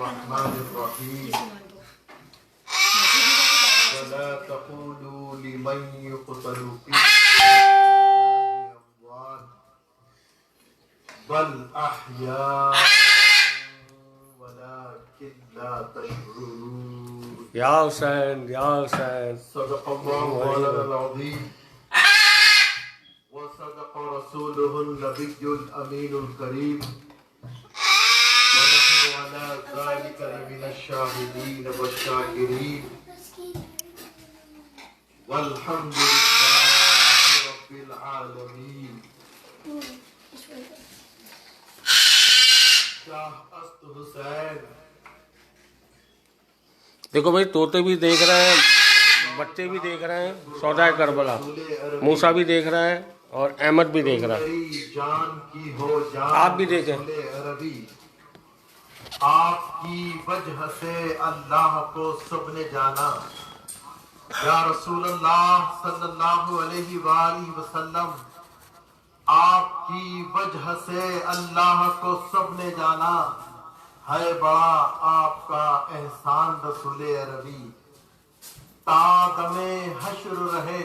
الرحمن الرحيم ولا تقولوا لمن يقتل في أموات بل أحياء ولكن لا تشعرون. یا حسین یا حسین. صدق الله مولانا العظيم وصدق رسوله النبي الأمين الكريم ونحن على ذلك من الشاهدين والشاكرين والحمد لله رب العالمين. شاہ است حسین. دیکھو بھائی طوطے بھی دیکھ رہے ہیں, بچے بھی دیکھ رہے ہیں, سودائے کربلا موسیٰ بھی دیکھ رہا ہے اور احمد بھی دیکھ رہا ہے. جان کی ہو جان آپ بھی دیکھیں. عربی آپ کی وجہ سے اللہ کو سب نے جانا. یا رسول اللہ صلی اللہ علیہ وآلہ وسلم, آپ کی وجہ سے اللہ کو سب نے جانا. ہے بڑا آپ کا احسان رسول عربی, تا دم حشر رہے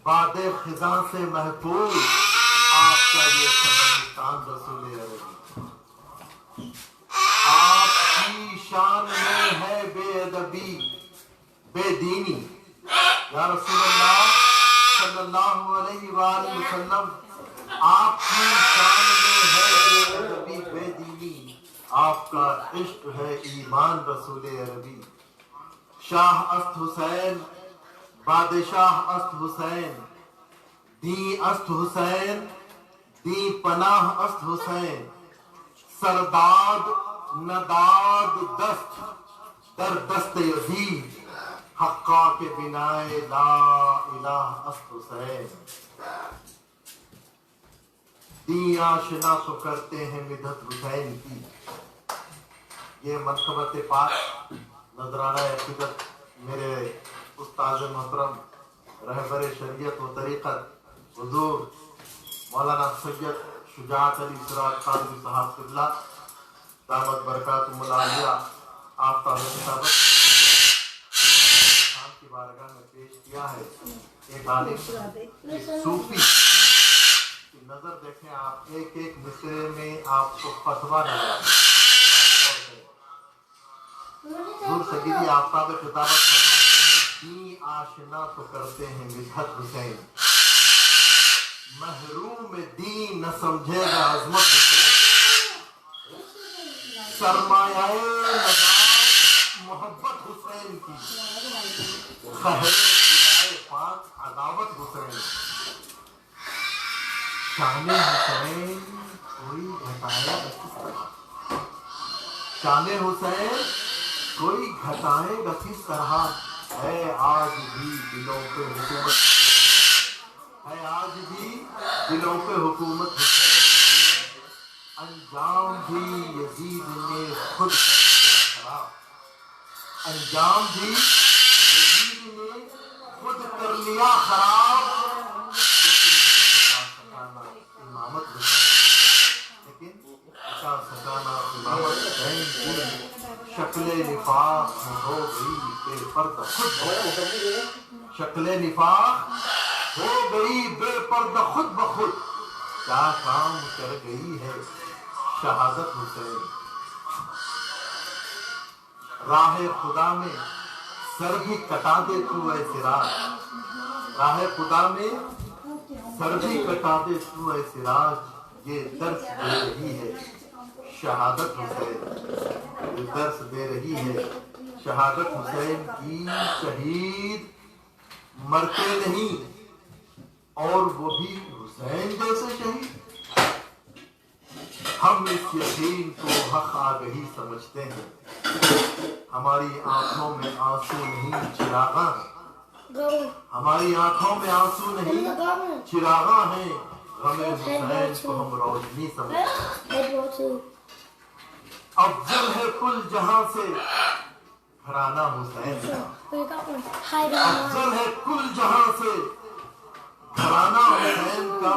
باد خزاں سے محفوظ آپ کا یہ شان رسول عربی. آپ کی شان میں ہے بے ادبی بے دینی. یا رسول اللہ صلی اللہ علیہ وآلہ وسلم, آپ کی شان میں ہے بے ادبی بے دینی, آپ کا عشق ہے ایمان رسول عربی. شاہ است حسین, بادشاہ است حسین, دی است حسین, دی پناہ است حسین. سرداد نداد دست در دست یزید, حقا کے بنائے لا الہ است حسین. دی آشنا تو کرتے ہیں مدحت حسین کی. یہ منقبت پاک نذرانہ عقیدت میرے استاد محترم رہبر شریعت و طریقت حضور مولانا سید شجاعت علی سراج قادری صاحب قبلہ دامت برکاتہم العالیہ آفتاب کتابت خان کی بارگاہ میں پیش کیا ہے. ایک عالم ایک صوفی کی نظر دیکھیں آپ, ایک ایک مصرے میں آپ کو فتویٰ نظر آئے. حضور سیدی آفتاب خطابت فرماتے ہیں, دی آشنا تو کرتے ہیں مدحت حسین, محروم دین نہ سمجھے گا عظمت حسین. سرمایہ نجات محبت حسین کی, خہر خدائے پاک عداوت حسین. شان حسین کوئی گھٹائے گا کس طرح, شان حسین کوئی گھٹائے گا کس طرح. ہے آج بھی دلوں پہ حکومت, ہے آج بھی دلوں پہ حکومت حسین. انجام بھی یزید نے خود کر دیا خراب, انجام بھی یزید نے خود کر لیا خراب. امامت لیکن بچا سکانا امامت حسین کی شکل نفاق ہو گئی بے پردہ خود بخود. شکل نفاق ہو گئی بے پردہ خود بخود, کیا کام کر گئی ہے شہادت حسین. راہ خدا میں سر بھی کٹا دے تو اے سراج, راہ خدا میں سر بھی کٹا دے تو اے سراج. یہ درس دے رہی ہے شہادت حسین, یہ درس دے رہی ہے شہادت حسین کی. شہید مرتے نہیں اور وہ بھی حسین جیسے شہید. ہم اس یقین کو حق آگہی سمجھتے ہیں, ہماری آنکھوں میں آنسو نہیں چراغاں ہیں, ہماری آنکھوں میں آنسو نہیں چراغاں ہیں. غم حسین کو ہم روشنی سمجھتے ہیں. افضل ہے کل جہاں سے گھرانہ حسین کا, افضل ہے کل جہاں سے گھرانہ حسین کا.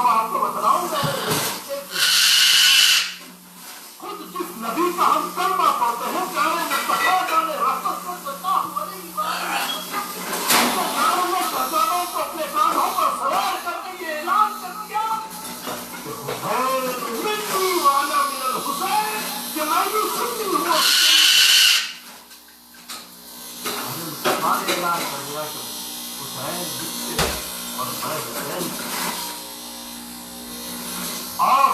اب آپ کو بتلاؤں گا خود جس نبی کا ہم کلمہ پڑھتے ہیں جانے مصطفیٰ جانے رحمت صلی اللہ علیہ وسلم کو اپنے کانوں پر سوار کر کے یہ اعلان کر دیا کہ حسین منی وانا من الحسین کہ میں بھی سنی ہوں مصطفیٰ نے اعلان کر دیا کہ حسین جس اور میں حسین اور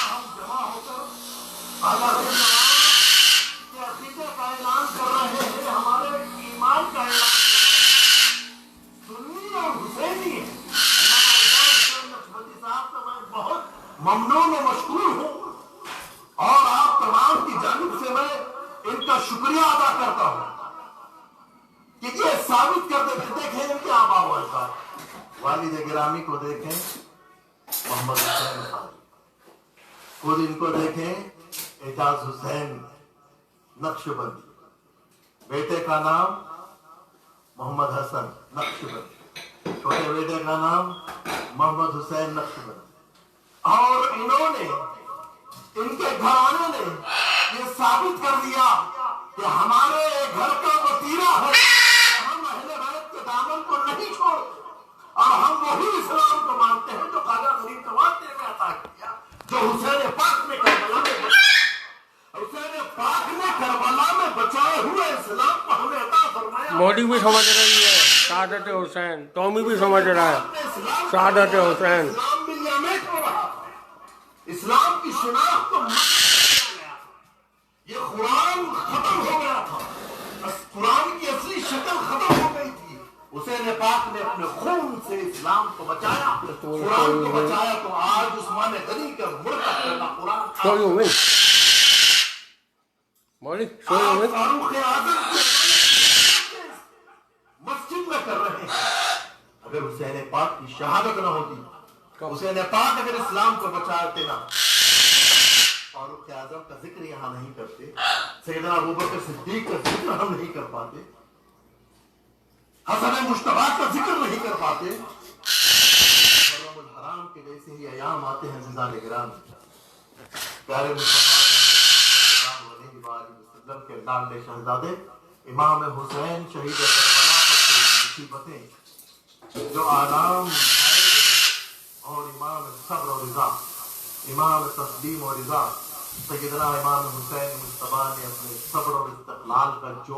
ہم جمع ہو کر کے عقیدے کا اعلان کر رہے ہیں ہمارے ایمان کا اعلان کر رہے ہیں سنی اور حسینی ہے نقشبندی صاحب کا میں بہت ممنون و مشکور ہوں اور آپ تمام کی جانب سے میں ان کا شکریہ ادا کرتا ہوں کہ یہ ثابت کر دیکھیں ان کے آبا و اجداد والد گرامی کو دیکھیں محمد حسین خان خود ان کو دیکھیں اعجاز حسین نقشبندی بیٹے کا نام محمد حسن نقشبندی چھوٹے بیٹے کا نام محمد حسین نقشبندی اور انہوں نے ان کے گھرانے نے یہ ثابت کر دیا کہ ہمارے گھر کا وطیرہ ہے ہم اہل بیت کے دامن کو نہیں چھوڑتے اور ہم وہی اسلام کو مانتے ہیں جو خواجہ غریب تواتر نے عطا کیا جو حسین پاک نے کربلا میں حسین پاک نے کربلا میں بچائے ہوئے اسلام کو ہمیں عطا فرمایا مودی بھی سمجھ رہی ہے سعادت حسین قومی بھی سمجھ رہا ہے سعادت حسین اسلام ملیامت ہو رہا اسلام کی شناخت کو یہ قرآن ختم ہو گیا تھا قرآن کی اصلی شکل ختم ہو گئی تھی حسین پاک نے اپنے خون سے اسلام کو بچایا قرآن کو بچایا تو آج عثمان غنی کا مرتب کرنا قرآن فاروق اعظم مسجد میں کر رہے ہیں اگر حسین پاک کی شہادت نہ ہوتی حسین پاک اگر اسلام کو بچاتے نہ فاروق اعظم کا ذکر یہاں نہیں کرتے سیدنا ابوبکر صدیق کا ذکر ہم نہیں کر پاتے حسن مشتبہ کا ذکر نہیں کر پاتے محرم الحرام کے جیسے ہی ایام آتے ہیں زندہ نگران پیارے مصطفیٰ صلی اللہ علیہ وآلہ وسلم کے لاڈلے شہزادے امام حسین شہید کربلا پر جو مصیبتیں جو آلام اور امام صبر و رضا امام تسلیم و رضا سیدنا امام حسین مصطفیٰ نے اپنے صبر اور استقلال کا جو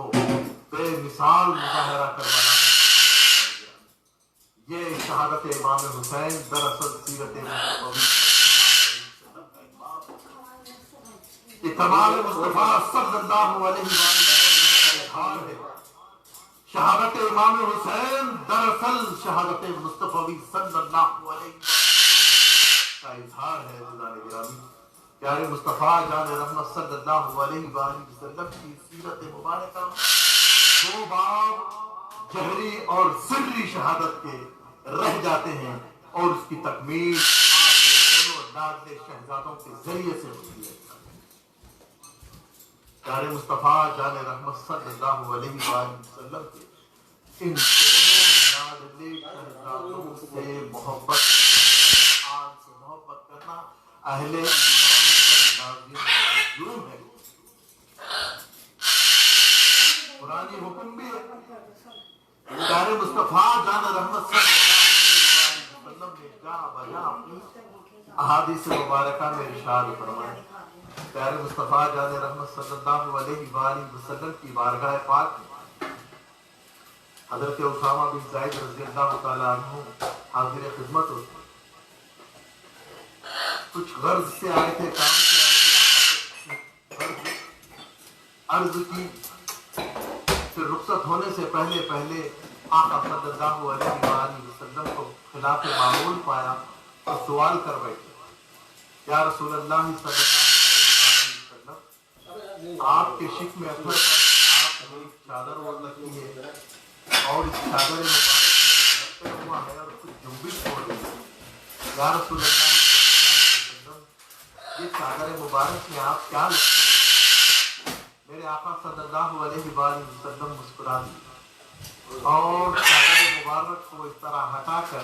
بے مثال مظاہرہ کربلا میں یہ شہادت امام حسین دراصل سیرت کمال مصطفیٰ صلی اللہ علیہ وسلم کا اظہار ہے شہادت امام حسین دراصل شہادت مصطفی صلی اللہ علیہ وسلم کا اظہار ہے عزیزان گرامی پیارے مصطفیٰ جان رحمت صلی اللہ علیہ وآلہ وسلم کی سیرت مبارکہ دو باب جہری اور سری شہادت کے رہ جاتے ہیں اور اس کی تکمیل دونوں لاڈلے شہزادوں کے ذریعے سے ہوتی ہے پیارے مصطفیٰ جان رحمت صلی اللہ علیہ وآلہ وسلم کے ان دونوں لاڈلے شہزادوں سے محبت کرنا اہل ایمان کا لازم ہے قرآنی حکم بھی ہے پیارے مصطفیٰ جان رحمت صلی اللہ علیہ وسلم نے جا بجا اپنی احادیث مبارکہ میں ارشاد فرمایا پیارے مصطفیٰ جان رحمت صلی اللہ علیہ وآلہ وسلم کی بارگاہ پاک میں حضرت اسامہ بن زید رضی اللہ تعالیٰ عنہ حاضر خدمت ہوتے کچھ غرض سے آئے تھے کام سے آئے تھے عرض کی پھر رخصت ہونے سے پہلے آقا صلی اللہ علیہ وآلہ وسلم کو خلاف معمول پایا اور سوال کر بیٹھے یا رسول اللہ صلی اللہ علیہ وسلم آپ کے شک میں اثر پر آپ نے ایک چادر اوڑھ رکھی ہے اور اس چادر مبارک میں ہوا ہے اور کچھ جنبش ہو رہی ہے یا رسول اللہ یہ چادر مبارک میں آپ کیا لگتے ہیں میرے آقا صلی اللہ علیہ وآلہ وسلم مسکرا دی اور چادر مبارک کو اس طرح ہٹا کر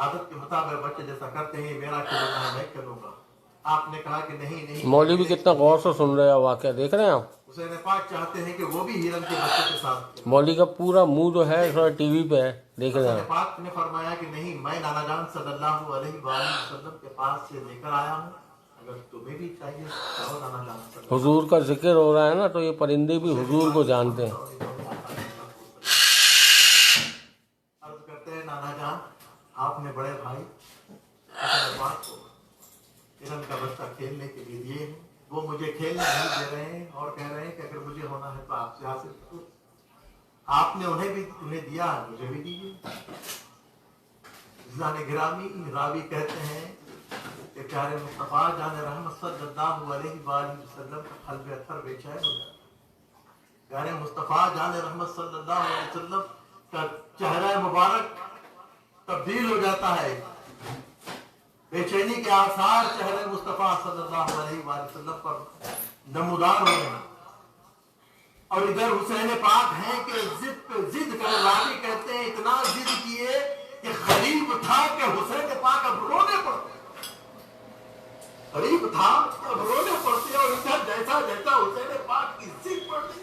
عادت کے مطابق بچے جیسا کرتے ہیں میرا کھلونا ہے میں کھلوں گا. آپ نے کہا کہ نہیں نہیں. مولوی بھی کتنا غور سے سن رہے ہیں واقعہ دیکھ رہے ہیں آپ. حسین پاک چاہتے ہیں کہ وہ بھی ہرن کے بچے کے ساتھ. مولوی کا پورا منہ جو ہے تھوڑا ٹی وی پہ ہے دیکھ رہے حسین ہیں. پاک نے فرمایا کہ نہیں میں نانا جان صلی اللہ علیہ وآلہ وسلم کے پاس سے لے کر آیا ہوں, اگر تمہیں بھی چاہیے کہو نانا جان. حضور کا ذکر ہو رہا ہے نا تو یہ پرندے بھی حضور کو جانتے ہیں. عرض کرتے ہیں نانا جان آپ نے بڑے بھائی حسین پاک کو ہرن کا بچہ کھیلنے کے لیے دیے ہیں, وہ مجھے کھیلنے نہیں دے رہے ہیں اور کہہ رہے ہیں کہ اگر مجھے ہونا ہے تو آپ سے حاصل کرو. آپ نے انہیں دیا ہے مجھے بھی دیجیے. عزیزان گرامی راوی کہتے ہیں کہ پیارے مصطفیٰ جان رحمت صلی اللہ علیہ وآلہ وسلم کا قلب اثر بے چین ہو جاتا ہے. پیارے مصطفیٰ جان رحمت صلی اللہ علیہ وسلم کا چہرہ مبارک تبدیل ہو جاتا ہے, بے چینی کے آثار چہرے مصطفیٰ صلی اللہ علیہ وآلہ وسلم پر نمودار ہو گئے. اور ادھر حسین پاک ہیں کہ ضد پہ ضد کر راوی کہتے ہیں اتنا ضد کیے کہ غریب تھا کہ حسین پاک اب رونے پڑتے, غریب تھا اب رونے پڑتے. اور ادھر جیسا جیسا حسین پاک کی ضد پڑتی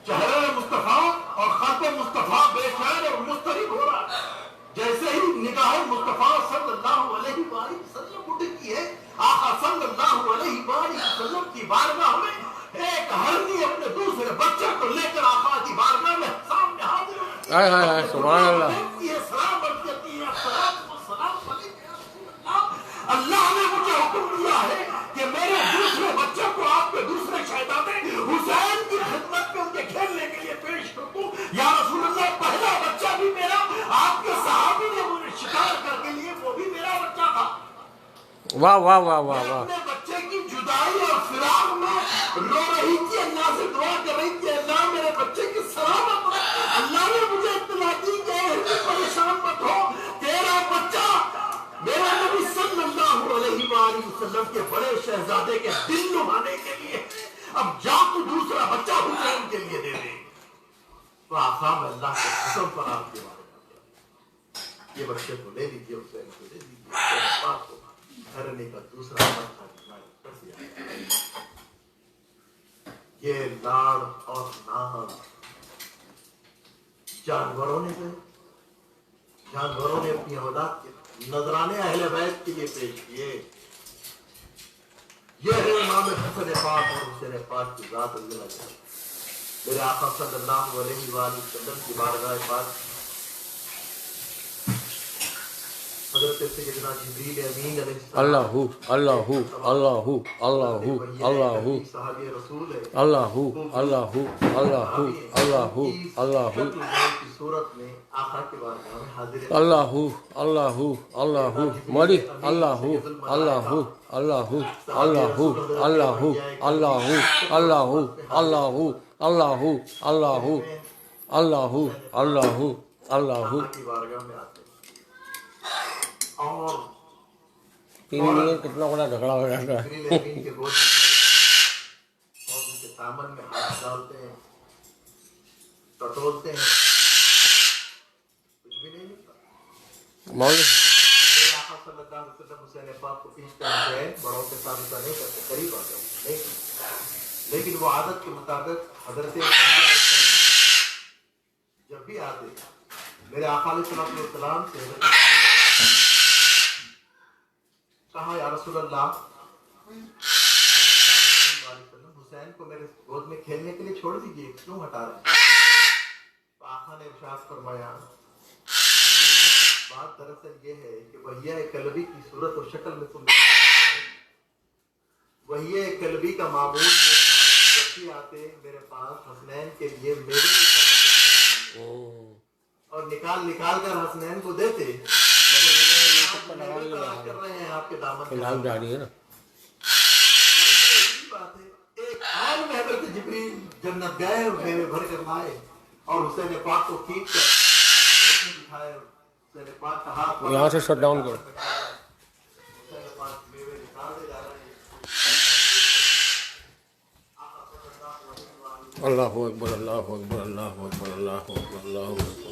چہرے مصطفیٰ اور خط مصطفیٰ بے چین اور مضطرب ہو رہا ہے. جیسے ہی نگاہ مصطفیٰ صلی اللہ علیہ وآلہ وسلم اٹھتی ہے آقا صلی اللہ علیہ وآلہ وسلم کی بارگاہ میں ایک ہرنی اپنے دوسرے بچے کو لے کر آقا کی بارگاہ میں سامنے حاضر ہوتی ہے. سبحان اللہ. سلام بڑھ جاتی ہے السلام علیکم یا رسول اللہ, اللہ نے مجھے حکم دیا ہے کہ میرے دوسرے بچے کو آپ کے دوسرے شہزادے حسین کی خدمت میں ان کے کھیلنے کے لیے پیش کر دوں. یا رسول اللہ پہلا بچہ بھی میرا, آپ کے صحابی نے مجھے شکار کر کے لیے وہ بھی میرا بچہ تھا. واہ واہ واہ واہ واہ. اپنے بچے کی جدائی اور فراق میں رو رہی تھی, اللہ سے دعا کر رہی تھی اللہ میرے بچے کی سلامت رکھ. اللہ نے مجھے اطلاع دی کہ پریشان مت ہو, تیرا بچہ میرا نبی صلی اللہ علیہ وآلہ وسلم کے بڑے شہزادے کے دل لبھانے کے لیے, اب جا تو دوسرا بچہ حسین کے لیے دے دے. تو آقا میں اللہ کے قسم پر آپ کے بارے میں یہ بچے کو لے لیجیے, حسین کو لے لیجیے, پاک کو گھرنے کا دوسرا بچہ کر دیا. یہ لاڑ اور ناز جانوروں نے اپنی اولاد کے نذرانے اہل بیت کے لیے پیش کیے. یہ ہے امام حسن پاک اور حسین پاک کی ذات اللہ. میرے آقا صلی اللہ علیہ وآلہ وسلم کی بارگاہ پاک حضرت سیدنا جبریل امین علیہ السلام اللہ اللہ اللہ اللہ اللہ صحابی رسول ہے, اللہ اللہ اللہ اللہ اللہ کی صورت میں آقا کے بارگاہ میں حاضر ہے. اللہ اللہ اللہ مولی اللہ اللہ اللہ اللہ اللہ اللہ اللہ اللہ اللہ اللہ اللہ اللہ اللہ کی بارگاہ میں آتے ہیں اور 3 منٹ کتنا بڑا جھگڑا ہو جاتا ہے. جبریل امین کے گود میں اور ان کے دامن میں ہاتھ ڈالتے ہیں, ٹٹولتے ہیں, کچھ بھی نہیں ملتا. مولی میرے آقا صلی اللہ علیہ وسلم حسین پاک کو پیش کرتے ہیں, بڑوں کے ساتھ ایسا نہیں کرتے, قریب آ جاؤ نہیں, لیکن وہ عادت کے مطابق حضرت جب بھی آتے میرے آقا علیہ السلام سے کہا یا رسول اللہ حسین کو میرے گود میں کھیلنے کے لیے چھوڑ دیجیے, کیوں ہٹا رہے ہیں؟ تو آقا نے ارشاد فرمایا بات دراصل یہ ہے کہ وحیہ کلبی کی صورت اور شکل میں تم وحیہ کلبی کا معمول جب بھی آتے میرے پاس حسنین کے لیے میرے اور نکال کر حسنین کو دیتے, کر رہے ہیں آپ کے دامن فی الحال جاری ہے نا. بات ہے ایک عام محبت جبریل جنت گئے میوے بھر کر لائے اور حسین پاک کو کھینچ کر دکھائے. حسین پاک کا ہاتھ یہاں سے شٹ ڈاؤن کرو. حسین پاک میوے نکالتے جا رہے ہیں. اللہ اکبر اللہ اکبر اللہ اکبر اللہ اکبر اللہ اکبر.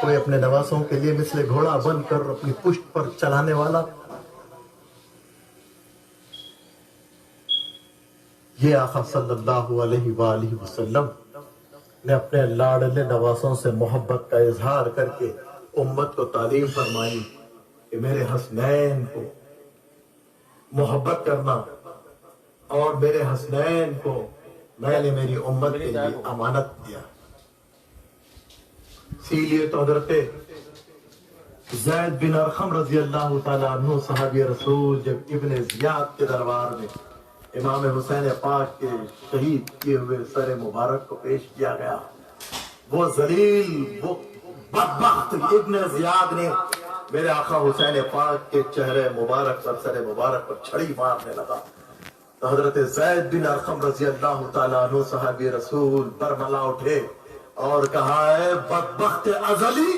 کوئی اپنے نواسوں کے لیے مثل گھوڑا بن کر اپنی پشت پر چلانے والا. یہ آقا صلی اللہ علیہ وآلہ وسلم نے اپنے لاڈلے نواسوں سے محبت کا اظہار کر کے امت کو تعلیم فرمائی کہ میرے حسنین کو محبت کرنا، اور میرے حسنین کو میں نے میری امت کے لیے امانت دیا. اسی لیے تو حضرت زید بن ارقم رضی اللہ تعالیٰ عنہ صحابی رسول جب ابن زیاد کے دربار میں امام حسین پاک کے شہید کیے ہوئے سر مبارک کو پیش کیا گیا، وہ ذلیل، وہ بدبخت ابن زیاد نے میرے آقا حسین پاک کے چہرے مبارک پر، سر مبارک پر چھڑی مارنے لگا. تو حضرت زید بن ارقم رضی اللہ تعالیٰ عنہ صحابی رسول برملا اٹھے اور کہا ہے بدبخت ازلی،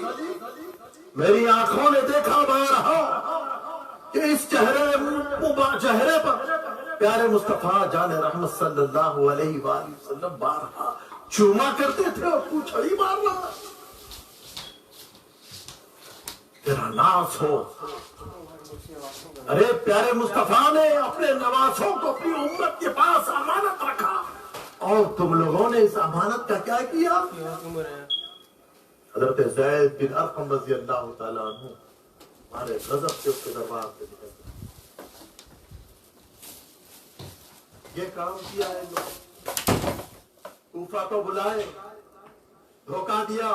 میری آنکھوں نے دیکھا بارہا کہ اس چہرے پر پیارے مصطفیٰ جان رحمت صلی اللہ علیہ وآلہ وسلم بارہا چوما کرتے تھے اور تو چھڑی مار رہا. تیرا ناس ہو. ارے پیارے مصطفیٰ نے اپنے نواسوں کو اپنی امت کے پاس امانت رکھا، اور تم لوگوں نے اس امانت کا کیا کیا؟ حضرت زید بن ارقم رضی اللہ تعالیٰ عنہ ہمارے غضب سے اس کے دربار سے نکل گئے. یہ کام کیا ہے لوگ، کوفہ کو بلائے، دھوکہ دیا،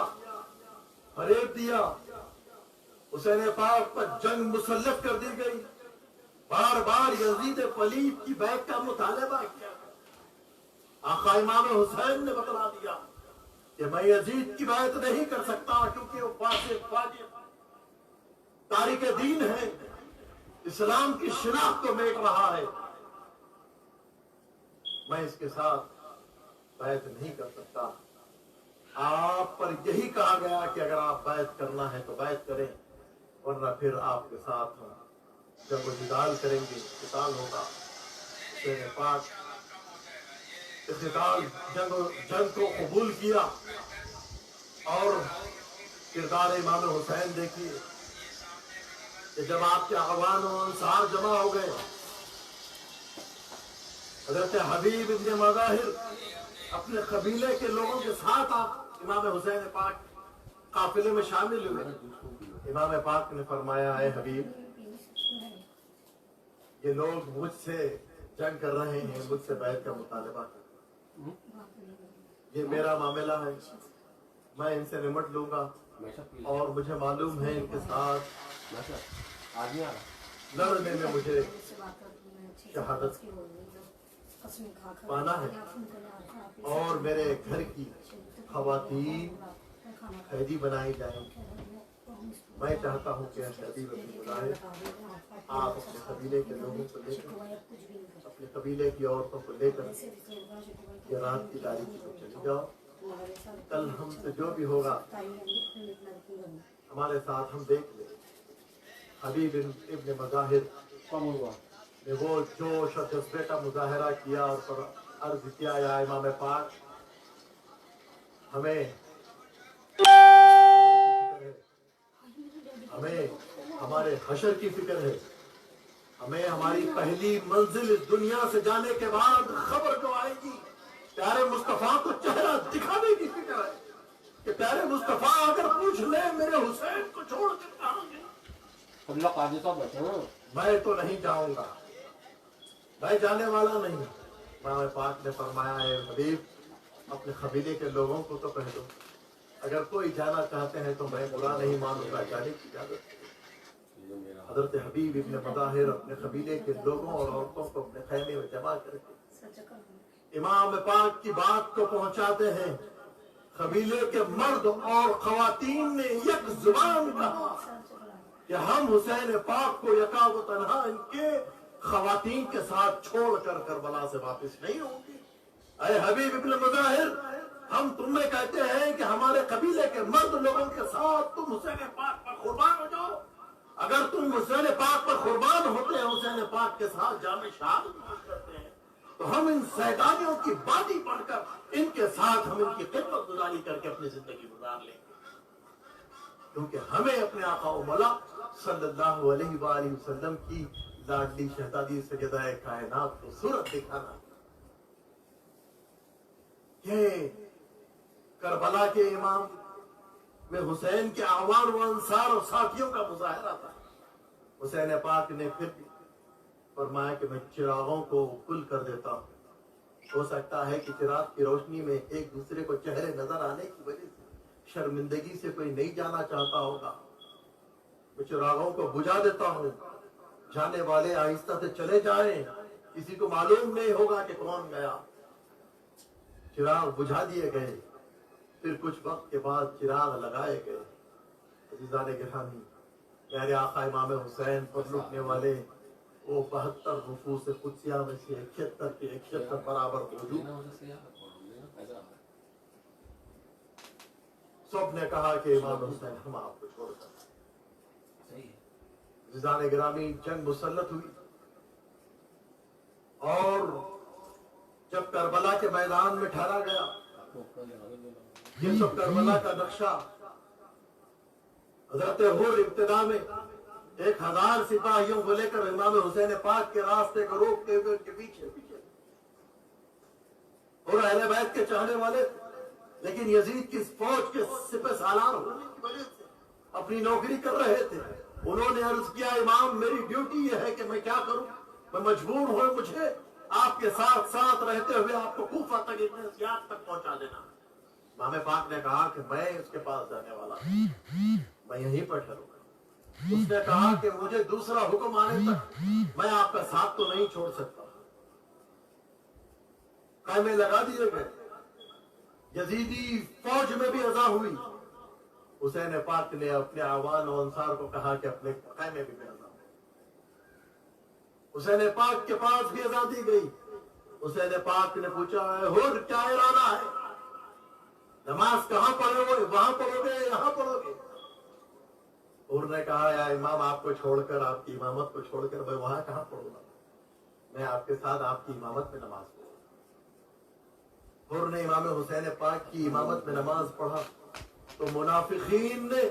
فریب دیا، حسین پاک پر جنگ مسلط کر دی گئی، بار بار یزید پلید کی بیعت کا مطالبہ کیا. آقا امام حسین نے بتلا دیا کہ میں یزید کی بیعت نہیں کر سکتا کیونکہ وہ فاسق فاجر تارک دین ہے، اسلام کی شناخت کو میٹ رہا ہے، میں اس کے ساتھ بیعت نہیں کر سکتا. آپ پر یہی کہا گیا کہ اگر آپ بیعت کرنا ہے تو بیعت کریں، ورنہ پھر آپ کے ساتھ ہم جب وہ جدال کریں گے، قتال ہوگا. حسین پاک قتال جنگ کو قبول کیا، اور کردار امام حسین دیکھیے کہ جب آپ کے اعوان و انصار جمع ہو گئے، حضرت حبیب ابن مظاہر اپنے قبیلے کے لوگوں کے ساتھ آپ امام حسین پاک قافلے میں شامل ہوئے. امام پاک نے فرمایا، اے حبیب، یہ لوگ مجھ سے جنگ کر رہے ہیں، مجھ سے بیعت کا مطالبہ کر رہے ہیں، یہ میرا معاملہ ہے، میں ان سے نمٹ لوں گا، اور مجھے معلوم ہے ان کے ساتھ لڑنے میں مجھے شہادت پانا ہے، اور میرے گھر کی خواتین قیدی بنائی جائیں. میں چاہتا ہوں کہ حبیب ابن مظاہر آپ اپنے قبیلے کے لوگوں کو لے کر، اپنے قبیلے کی عورتوں کو لے کر یہ رات کی تاریخی کو چلی جاؤ. کل ہم سے جو بھی ہوگا ہمارے ساتھ ہم دیکھ لیں. حبیب ابن مظاہر نے وہ جوش اور جذبے کا مظاہرہ کیا اور پر عرض کیا، یا امام پاک، ہمیں ہمارے حشر کی فکر ہے، ہمیں ہماری پہلی منزل اس دنیا سے جانے کے بعد خبر جو آئے گی، پیارے مصطفیٰ کو چہرہ دکھانے کی فکر ہے کہ پیارے مصطفیٰ اگر پوچھ لے میرے حسین کو چھوڑ کر کہاں گے. میں تو نہیں جاؤں گا، میں جانے والا نہیں. امام پاک نے فرمایا، ہے حبیب، اپنے قبیلے کے لوگوں کو تو کہہ دو، اگر کوئی جانا چاہتے ہیں تو میں برا نہیں مانوں گا، جانے کی اجازت. حضرت حبیب ابن مظاہر اپنے قبیلے کے لوگوں اور عورتوں کو اپنے خیمے میں جمع کر کے امام پاک کی بات کو پہنچاتے ہیں. قبیلے کے مرد اور خواتین نے یک زبان کہا کہ ہم حسین پاک کو یکا و تنہا ان کے خواتین کے ساتھ چھوڑ کر کربلا سے واپس نہیں ہوں گے. اے حبیب ابن مظاہر، ہم تمہیں کہتے ہیں کہ ہمارے قبیلے کے مرد لوگوں کے ساتھ تم حسین پاک پر قربان ہو جاؤ. اگر تم حسین پاک پر قربان ہوتے ہیں، حسین پاک کے ساتھ جامع شہادت کرتے ہیں، تو ہم ان سیدانیوں کی باتیں پڑھ کر ان کے ساتھ ہم ان کی خدمت گزاری کر کے اپنی زندگی گزار لیں گے. کیونکہ ہمیں اپنے آقا و مولا صلی اللہ علیہ وآلہ وسلم کی لاڈلی شہزادی سیدہ کائنات کو صورت دکھانا کہ کربلا کے امام میں حسین کے اعوان و انصار اور ساتھیوں کا مظاہرہ تھا. حسین پاک نے پھر فرمایا کہ میں چراغوں کو کل کر دیتا ہوں. ہو سکتا ہے کہ چراغ کی روشنی میں ایک دوسرے کو چہرے نظر آنے کی وجہ سے شرمندگی سے کوئی نہیں جانا چاہتا ہوگا. میں چراغوں کو بجھا دیتا ہوں, جانے والے آہستہ سے چلے جائیں, کسی کو معلوم نہیں ہوگا کہ کون گیا. چراغ بجھا دیے گئے. پھر کچھ وقت کے بعد چراغ لگائے گئے. عزیزان گرامی, میرے آقا امام حسین پر لٹنے والے وہ 72 نفوس قدسیہ میں سے 71 کے 71 برابر موجود. سب نے کہا کہ امام حسین ہم آپ کو چھوڑ کر. عزیزان گرامی, جنگ مسلط ہوئی اور جب کربلا کے میدان میں ٹھہرا گیا, یہ سب کربلا کا نقشہ حضرت حر ابتدا میں 1000 سپاہیوں کو لے کر امام حسین پاک کے راستے کو روکتے ہوئے ان کے پیچھے اور اہل بیت کے چاہنے والے, لیکن یزید کی فوج کے سپہ سالار ہونے کی وجہ سے اپنی نوکری کر رہے تھے. انہوں نے عرض کیا, امام میری ڈیوٹی یہ ہے کہ میں کیا کروں, میں مجبور ہوں مجھے آپ کے ساتھ ساتھ رہتے ہوئے آپ کو کوفہ تک ابن زیاد تک پہنچا دینا. امام پاک نے کہا کہ میں اس کے پاس جانے والا ہوں, میں یہیں پر ٹھہروں گا. اس نے کہا کہ مجھے دوسرا حکم آنے تک میں آپ کا ساتھ تو نہیں چھوڑ سکتا. خیمے لگا دیے گئے. یزیدی فوج میں بھی اذا ہوئی. حسین پاک نے اپنے اعوان و انصار کو کہا کہ اپنے خیمے بھی اذا ہو. حسین پاک کے پاس بھی اذا دی گئی. حسین پاک نے پوچھا, حر کیا ارادہ ہے, نماز کہاں پڑھو گے, وہاں پڑھو گے یہاں پڑھو گے؟ حر نے کہا, یا امام آپ کو چھوڑ کر, آپ کی امامت کو چھوڑ کر میں وہاں کہاں پڑھوں گا, میں آپ کے ساتھ آپ کی امامت میں نماز پڑھوں. حر نے امام حسین پاک کی امامت میں نماز پڑھا تو منافقین نے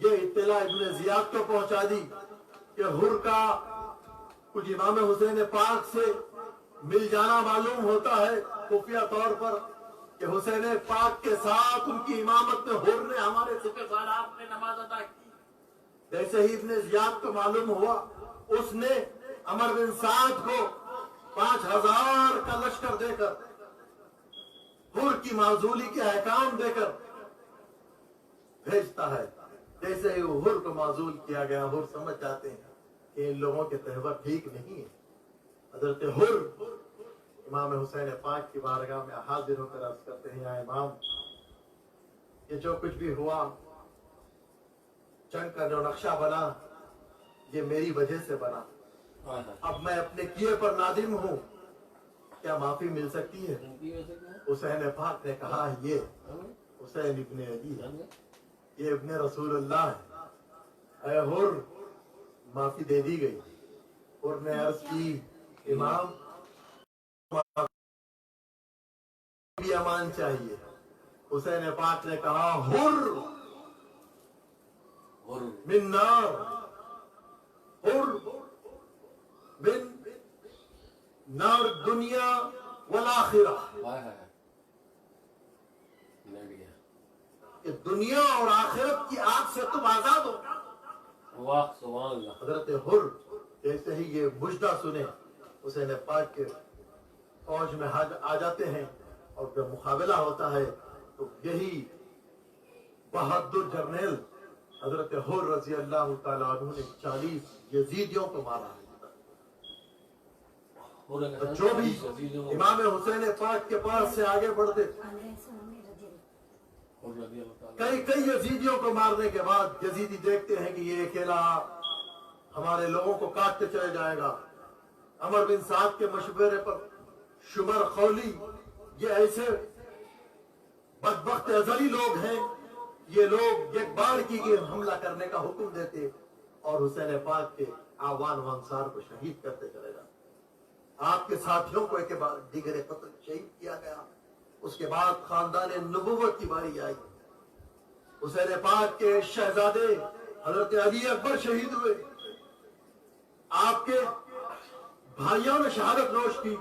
یہ اطلاع ابن زیاد کو پہنچا دی کہ حر کا کچھ امام حسین پاک سے مل جانا معلوم ہوتا ہے خفیہ طور پر, کہ حسین پاک کے ساتھ ان کی امامت میں حر نے ہمارے سپہ سالار میں نماز ادا کی. جیسے ہی ابن زیاد کو معلوم ہوا, اس نے عمر بن سعد کو 5000 کا لشکر دے کر, حر کی معزولی کے احکام دے کر بھیجتا ہے. جیسے ہی حر کو معزول کیا گیا, حر سمجھ جاتے ہیں کہ ان لوگوں کے تہور ٹھیک نہیں ہے. حضرت حر امام حسین پاک کی بارگاہ میں حاضر ہو کر عرض کرتے ہیں, یا امام, یہ جو کچھ بھی ہوا, جنگ کا جو نقشہ بنا, یہ میری وجہ سے بنا. اب میں اپنے کیے پر نادم ہوں, کیا معافی مل سکتی ہے؟ حسین پاک نے کہا, یہ حسین ابن علی ہے, یہ ابن رسول اللہ ہے. اے حر, معافی دے دی گئی. حر نے عرض کی, امام بھی امان چاہیے. حسین پاک نے کہا, حر من نار, حر من نار دنیا والآخرہ, کہ دنیا اور آخرت کی آگ سے تم آزاد ہو. حضرت حر جیسے ہی یہ مجدہ سنے, حسین پاک کے فوج میں آ جاتے ہیں, اور جب مقابلہ ہوتا ہے تو یہی بہادر جرنیل حضرت حر رضی اللہ تعالیٰ عنہ نے 40 یزیدیوں کو مارا ہے. جو بھی امام حسین پاک کے پاس سے آگے بڑھتے, کئی یزیدیوں کو مارنے کے بعد یزیدی دیکھتے ہیں کہ یہ اکیلا ہمارے لوگوں کو کاٹتے چلے جائے گا. عمر بن سعد کے مشورے پر شمر خولی, یہ ایسے بدبخت ازلی لوگ ہیں, یہ لوگ ایک بار کی حملہ کرنے کا حکم دیتے اور حسین پاک کے اعوان و انصار کو شہید کرتے چلے جاتے. آپ کے ساتھیوں کو ایک بار دیگر قتل شہید کیا گیا. اس کے بعد خاندان نبوت کی باری آئی. حسین پاک کے شہزادے حضرت علی اکبر شہید ہوئے، آپ کے بھائیوں نے شہادت نوش کی،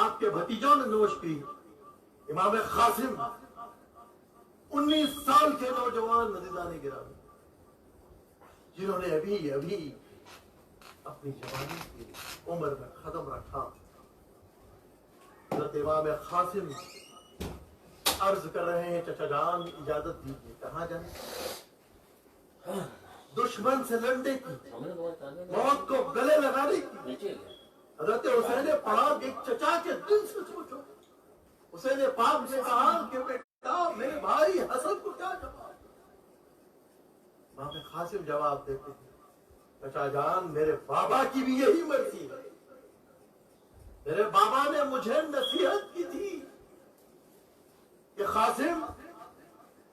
آپ کے بھتیجوں نے نوش کی۔ امام قاسم 19 سال کے نوجوان عزیزان گرامی، جنہوں نے ابھی اپنی جوانی کی عمر میں قدم رکھا، حضرت امام قاسم عرض کر رہے ہیں چچا جان اجازت دیجیے، کہاں جائیں؟ دشمن سے لڑنے کی، موت کو گلے لگانے کی۔ حضرت حسین پاک ایک چچا کے دل سے سوچو، حسین پاک نے کہا کہ بیٹا میرے بھائی حسن کو کیا جواب؟ امام قاسم جواب دیتے ہیں چچا جان میرے بابا کی بھی یہی مرضی ہے، میرے بابا نے مجھے نصیحت کی تھی کہ قاسم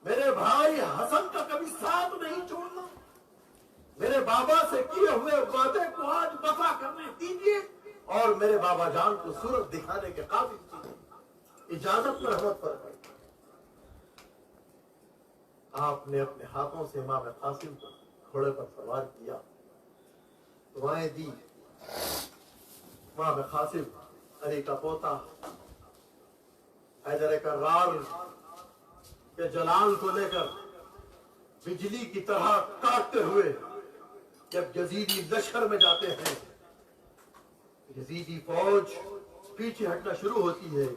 میرے بھائی حسن کا کبھی ساتھ نہیں چھوڑنا، میرے بابا سے کیے ہوئے وعدے کو آج وفا کرنے دیجیے اور میرے بابا جان کو صورت دکھانے کے قابل کیجیے، اجازت میں رحمت پر پڑی۔ آپ نے اپنے ہاتھوں سے امام قاسم کو گھوڑے پر سوار کیا، دعائیں دی۔ امام قاسم علی کا پوتا حیدر کرار کے جلال کو لے کر بجلی کی طرح کاٹتے ہوئے جب یزیدی لشکر میں جاتے ہیں، یزیدی فوج پیچھے ہٹنا شروع ہوتی ہے۔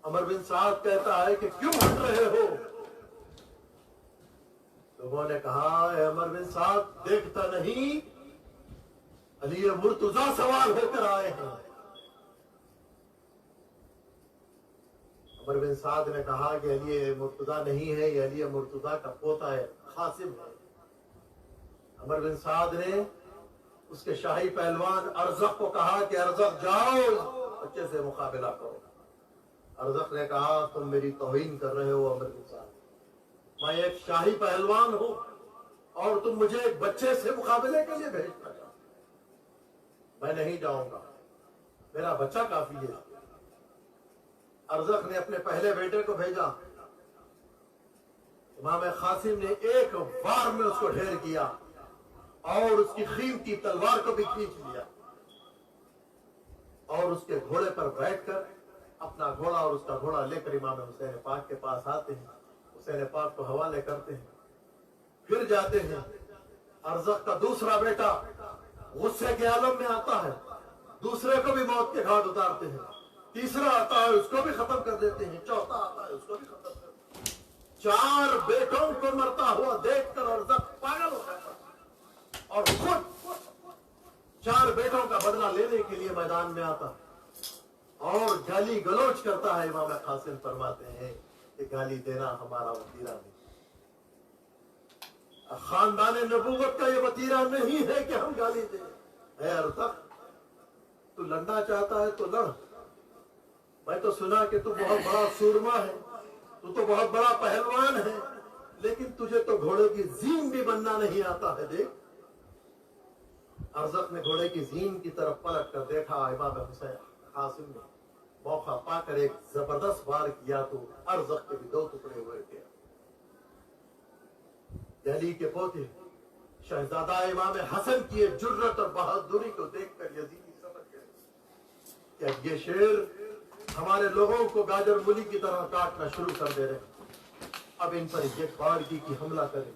عمر بن سعد کہتا ہے کہ کیوں ہٹ رہے ہو؟ لوگوں نے کہا اے عمر بن سعد دیکھتا نہیں علی مرتضیٰ سوار ہو کر آئے ہیں۔ عمر بن سعد نے کہا کہ علی مرتضیٰ نہیں ہے، یہ علی مرتضیٰ کا پوتا ہے، قاسم ہے۔ عمر بن سعد نے اس کے شاہی پہلوان ارزق کو کہا کہ ارزق جاؤ اس بچے سے مقابلہ کرو۔ ارزق نے کہا تم میری توہین کر رہے ہو عمر بن سعد، میں ایک شاہی پہلوان ہوں اور تم مجھے ایک بچے سے مقابلے کے لیے بھیجنا چاہتے، میں نہیں جاؤں گا، میرا بچہ کافی ہے۔ ارزق نے اپنے پہلے بیٹے کو بھیجا، امام قاسم نے ایک وار میں اس کو ڈھیر کیا اور اس کی قیمتی تلوار کو بھی کھینچ لیا اور اس کے گھوڑے پر بیٹھ کر اپنا گھوڑا اور اس کا گھوڑا لے کر امام حسین پاک کے پاس آتے ہیں، حسین پاک کو حوالے کرتے ہیں، پھر جاتے ہیں۔ ارزق کا دوسرا بیٹا غصے کے عالم میں آتا ہے، دوسرے کو بھی موت کے گھاٹ اتارتے ہیں، تیسرا آتا ہے اس کو بھی ختم کر دیتے ہیں، چوتھا آتا ہے اس کو بھی ختم کر دیتے ہیں۔ 4 بیٹوں کو مرتا ہوا دیکھ کر ارزق پاگل ہو جاتا ہے اور خود 4 بیٹوں کا بدلہ لینے کے لیے میدان میں آتا ہے اور گالی گلوچ کرتا ہے۔ امام قاسم فرماتے ہیں کہ گالی دینا ہمارا وتیرہ نہیں، خاندان نبوت کا یہ وتیرہ نہیں ہے کہ ہم گالی دیں۔ اے ارزق تو لڑنا چاہتا ہے تو لڑ، میں تو سنا کہ تو بہت بڑا سورما ہے، تو بہت بڑا پہلوان ہے، لیکن تجھے تو گھوڑے کی زین بھی بننا نہیں آتا ہے۔ دیکھ ارزق نے گھوڑے کی زین کی طرف پلٹ کر دیکھا، امام حسین قاسم نے موقع پا کر ایک زبردست وار کیا تو ارزق کے بھی 2 ٹکڑے ہوئے تھے۔ دہلی کے پوتے شہزادہ امام حسن کی جرت اور بہادری کو دیکھ کر یزیدی سمجھ گئے کہ اب یہ شیر ہمارے لوگوں کو گاجر مولی کی طرح کاٹنا شروع کر دے رہے ہیں، اب ان پر ایک بارگی کی حملہ کریں۔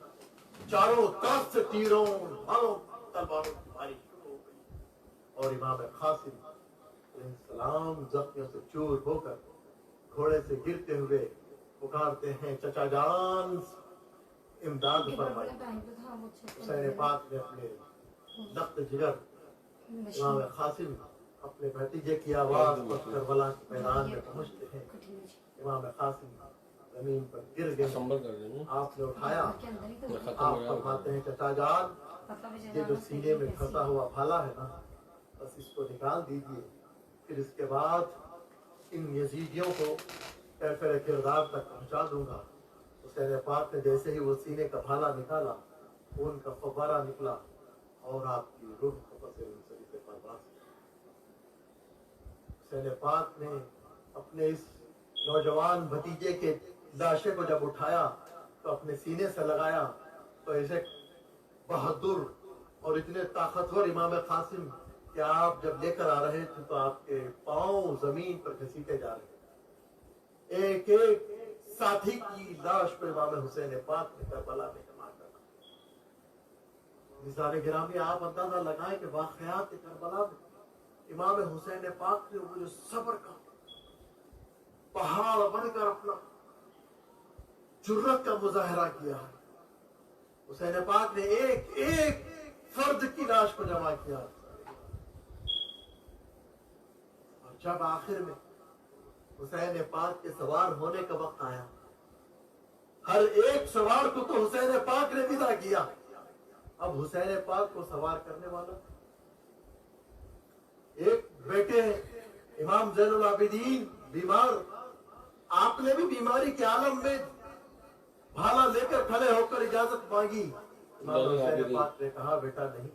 چاروں طرف سے تیروں ڈھالوں تلواروں کی بارش شروع ہو گئی اور امام قاسم علیہ السلام زخمیوں سے چور ہو کر گھوڑے سے گرتے ہوئے پکارتے ہیں چچا جان امداد فرمائے۔ حسین پاک نے اپنے لخت جگر امام قاسم اپنے بھتیجے کی آواز پر کربلا کے میدان میں پہنچتے ہیں۔ امام قاسم زمین پر گر گئے، آپ نے اٹھایا، آپ فرماتے ہیں چچا جان یہ جو سینے میں پھنسا ہوا بھالا ہے نا بس اس کو نکال دیجئے، پھر اس کے بعد ان یزیدیوں کو کیفر کردار تک پہنچا دوں گا۔ حسین پاک نے جیسے ہی وہ سینے کا بھالا نکالا، خون کا فوارہ نکلا اور آپ کی روح قبض منصرف پہ پرواز کی۔ حسین پاک نے اپنے اس نوجوان بھتیجے کے لاشے کو جب اٹھایا تو اپنے سینے سے لگایا تو ایسے بہادر اور اتنے طاقتور امام قاسم کہ آپ جب لے کر آ رہے تھے تو آپ کے پاؤں زمین پر گھسیٹے جا رہے تھے. ایک ایک ساتھی کی لاش پہ امام حسین پاک نے کربلا میں جمع کرنا. نثار گرامی آپ اندازہ لگائیں کہ واقعات کربلا میں امام حسین پاک نے وہ جو صبر کا پہاڑ بن کر اپنا جرت کا مظاہرہ کیا ہے. حسین پاک نے ایک ایک فرد کی لاش کو جمع کیا اور جب آخر میں حسین پاک کے سوار ہونے کا وقت آیا ہر ایک سوار کو تو حسین پاک نے ودا کیا. اب حسین پاک کو سوار کرنے والا ایک بیٹے امام زین العابدین بیمار, آپ نے بھی بیماری کے عالم میں بھالا لے کر کھڑے ہو کر اجازت مانگی. امام حسین پاک نے کہا بیٹا نہیں,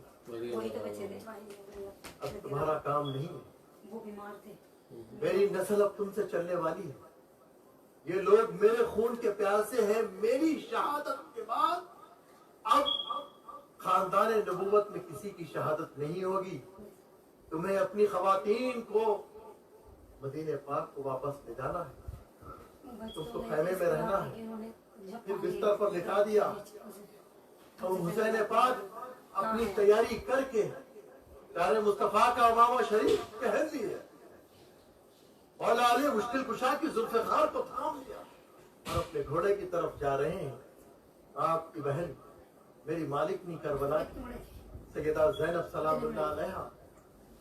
اب تمہارا کام نہیں, وہ بیمار تھے, میری نسل اب تم سے چلنے والی ہے. یہ لوگ میرے خون کے پیاسے ہیں. میری شہادت کے بعد اب خاندان نبوت میں کسی کی شہادت نہیں ہوگی. تمہیں اپنی خواتین کو مدینہ پاک کو واپس لے جانا ہے, تم کو خیمے میں رہنا ہے. پھر بستر پر لٹا دیا اور حسین پاک اپنی تیاری کر کے پیارے مصطفیٰ کا امامہ شریف پہن لیے, مولا علی مشکل کشا کی ذوالفقار کو تھام لیا اور اپنے گھوڑے کی طرف جا رہے ہیں. آپ کی بہن میری مالکنی کربلا کی سیدہ زینب سلام اللہ علیہا